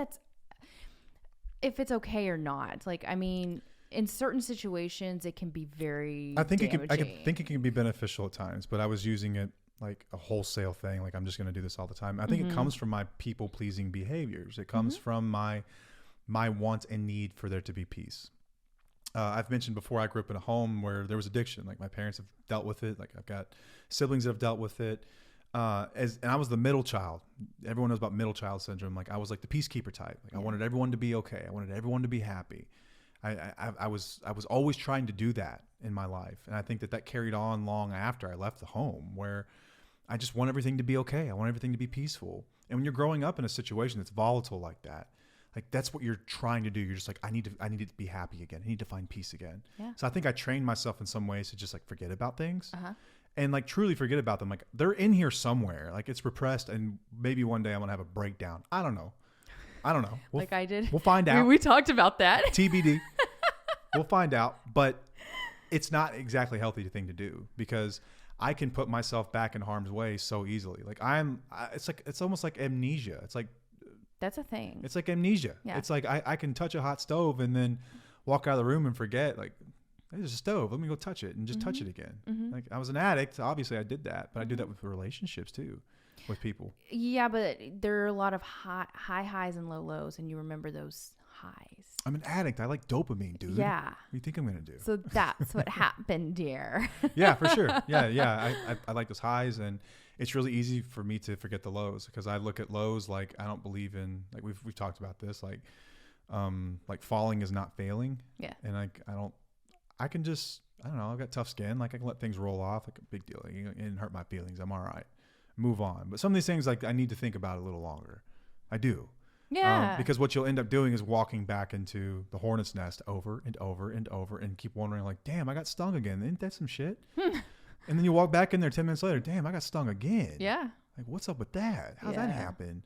it's okay or not. Like, I mean, in certain situations, it can be very damaging. I think it can be beneficial at times, but I was using it like a wholesale thing. Like, I'm just going to do this all the time. I think it comes from my people pleasing behaviors. It comes from my want and need for there to be peace. I've mentioned before, I grew up in a home where there was addiction. Like, my parents have dealt with it. Like, I've got siblings that have dealt with it. And I was the middle child. Everyone knows about middle child syndrome. Like, I was like the peacekeeper type. Like, I wanted everyone to be okay. I wanted everyone to be happy. I was always trying to do that in my life. And I think that carried on long after I left the home, where I just want everything to be okay. I want everything to be peaceful. And when you're growing up in a situation that's volatile like that, like, that's what you're trying to do. You're just like, I need to be happy again. I need to find peace again. Yeah. So I think I trained myself in some ways to just like forget about things. And like truly forget about them. Like, they're in here somewhere. Like, it's repressed, and maybe one day I'm gonna have a breakdown. I don't know. Like I did. We'll find out. We talked about that. TBD. We'll find out. But it's not exactly a healthy thing to do, because I can put myself back in harm's way so easily. Like, it's almost like amnesia. It's like, that's a thing. It's like amnesia. Yeah. It's like I can touch a hot stove and then walk out of the room and forget, like, there's a stove. Let me go touch it and just touch it again. Like, I was an addict. Obviously, I did that, but I do that with relationships too, with people. Yeah, but there are a lot of high highs and low lows, and you remember those highs. I'm an addict. I like dopamine, dude. Yeah. What do you think I'm gonna do? So that's what happened, dear. Yeah, for sure. Yeah. I like those highs, and it's really easy for me to forget the lows, because I look at lows like I don't believe in. Like, we've talked about this. Like falling is not failing. Yeah. And I don't know, I've got tough skin. Like, I can let things roll off, like a big deal. It didn't hurt my feelings. I'm all right. Move on. But some of these things, like, I need to think about it a little longer. I do. Yeah. Because what you'll end up doing is walking back into the hornet's nest over and over and over, and keep wondering, like, damn, I got stung again. Ain't that some shit? And then you walk back in there 10 minutes later, damn, I got stung again. Yeah. Like, what's up with that? How'd that happen?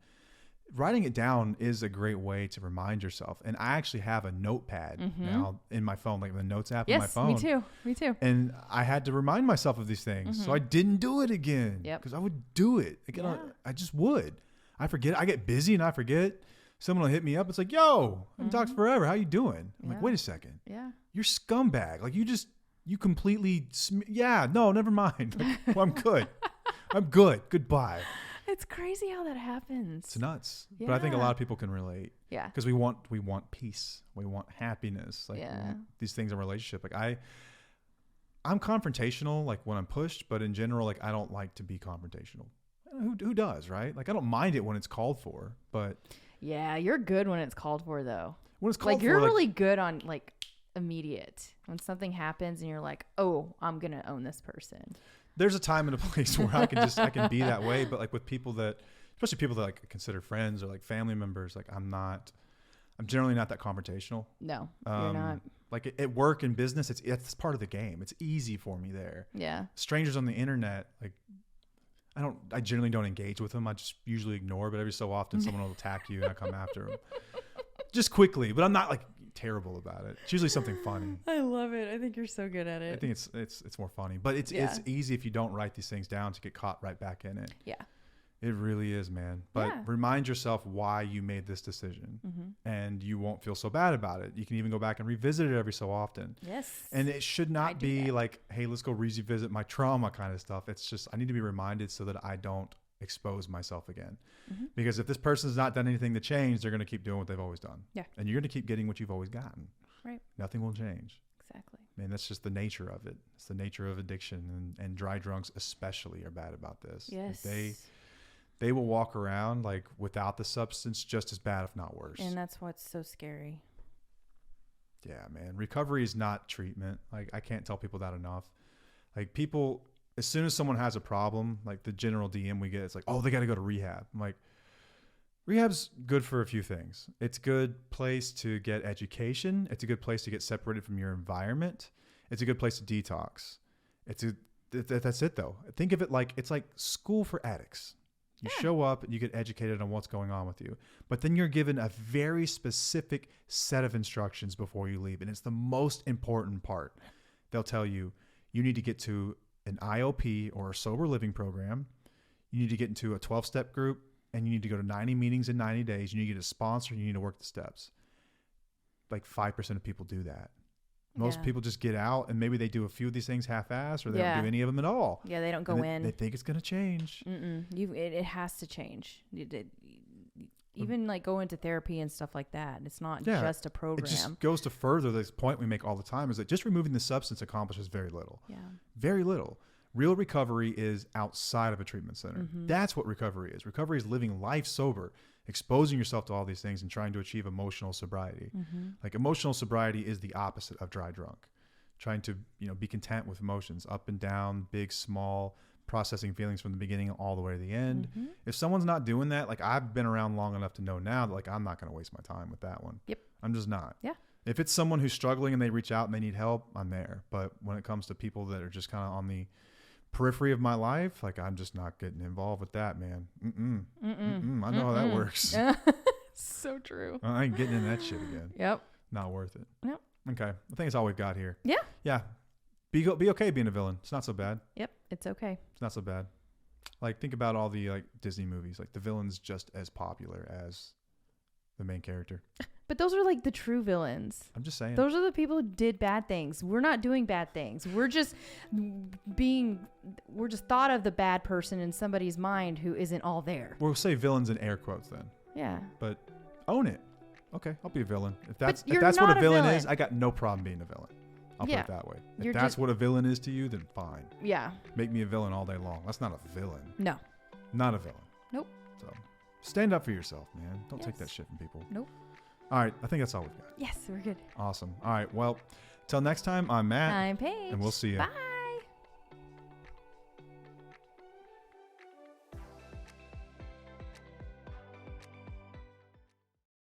Writing it down is a great way to remind yourself. And I actually have a notepad now in my phone, like the notes app on my phone. Me too. And I had to remind myself of these things. So I didn't do it again. Because I would do it. Again, I just would. I forget. I get busy and I forget. Someone will hit me up. It's like, yo, I haven't talked forever. How you doing? I'm like, wait a second. Yeah. You're scumbag. Like, you completely, no, never mind. Like, well, I'm good. I'm good. Goodbye. It's crazy how that happens. It's nuts. Yeah. But I think a lot of people can relate. Yeah. Because we want peace. We want happiness. Like, we want these things in a relationship. Like, I'm confrontational, like, when I'm pushed, but in general, like, I don't like to be confrontational. Who does, right? Like, I don't mind it when it's called for, but. Yeah, you're good when it's called for, though. When it's called like, for, you're really good on, like, immediate. When something happens and you're like, oh, I'm going to own this person. There's a time and a place where I can be that way, but like with people that, especially people that like consider friends or like family members, like I'm not I'm generally not that confrontational. No, you're not. Like at work and business, it's part of the game. It's easy for me there. Yeah. Strangers on the internet, like I generally don't engage with them. I just usually ignore, but every so often someone will attack you and I come after them. Just quickly, but I'm not like terrible about it. It's usually something funny. I love it. I think you're so good at it. I think it's more funny, but it's easy if you don't write these things down to get caught right back in it. Yeah. It really is, man. But remind yourself why you made this decision, and you won't feel so bad about it. You can even go back and revisit it every so often. Yes. And it should not be like, hey, let's go revisit my trauma kind of stuff. It's just, I need to be reminded so that I don't expose myself again. Because if this person's not done anything to change, they're going to keep doing what they've always done. Yeah. And you're going to keep getting what you've always gotten. Right. Nothing will change. Exactly. Man, that's just the nature of it. It's the nature of addiction, and dry drunks especially are bad about this. Yes. Like they will walk around like without the substance just as bad, if not worse. And that's what's so scary. Yeah, man. Recovery is not treatment. Like I can't tell people that enough. Like people, as soon as someone has a problem, like the general DM we get, it's like, oh, they got to go to rehab. I'm like, rehab's good for a few things. It's a good place to get education. It's a good place to get separated from your environment. It's a good place to detox. That's it though. Think of it like, it's like school for addicts. You show up and you get educated on what's going on with you, but then you're given a very specific set of instructions before you leave. And it's the most important part. They'll tell you, you need to get to an IOP or a sober living program. You need to get into a 12-step group, and you need to go to 90 meetings in 90 days. You need to get a sponsor. You need to work the steps. Like 5% of people do that. Most people just get out and maybe they do a few of these things half-assed, or they don't do any of them at all. Yeah, they don't go in. They think it's going to change. It has to change. Even like go into therapy and stuff like that. It's not just a program. It just goes to further this point we make all the time, is that just removing the substance accomplishes very little. Yeah. Very little. Real recovery is outside of a treatment center. That's what recovery is. Recovery is living life sober, exposing yourself to all these things and trying to achieve emotional sobriety. Like emotional sobriety is the opposite of dry drunk. Trying to, be content with emotions, up and down, big, small, processing feelings from the beginning all the way to the end. If someone's not doing that, like I've been around long enough to know now that like I'm not going to waste my time with that one. Yep. I'm just not. Yeah. If it's someone who's struggling and they reach out and they need help, I'm there. But when it comes to people that are just kind of on the periphery of my life, like I'm just not getting involved with that, man. I know how that works. So true. I ain't getting in that shit again. Yep. Not worth it. Yep. Okay. I think it's all we've got here. Yeah. Yeah. Be okay being a villain. It's not so bad. Yep. It's okay. It's not so bad. Like think about all the like Disney movies. Like the villain's just as popular as the main character. But those are like the true villains. I'm just saying. Those are the people who did bad things. We're not doing bad things. We're just thought of the bad person in somebody's mind who isn't all there. We'll say villains in air quotes then. Yeah. But own it. Okay, I'll be a villain. If that's what a villain is, I got no problem being a villain. I'll put it that way. If that's what a villain is to you, then fine. Yeah. Make me a villain all day long. That's not a villain. No. Not a villain. Nope. So stand up for yourself, man. Don't take that shit from people. Nope. All right. I think that's all we've got. Yes, we're good. Awesome. All right. Well, till next time, I'm Matt. I'm Paige. And we'll see you. Bye.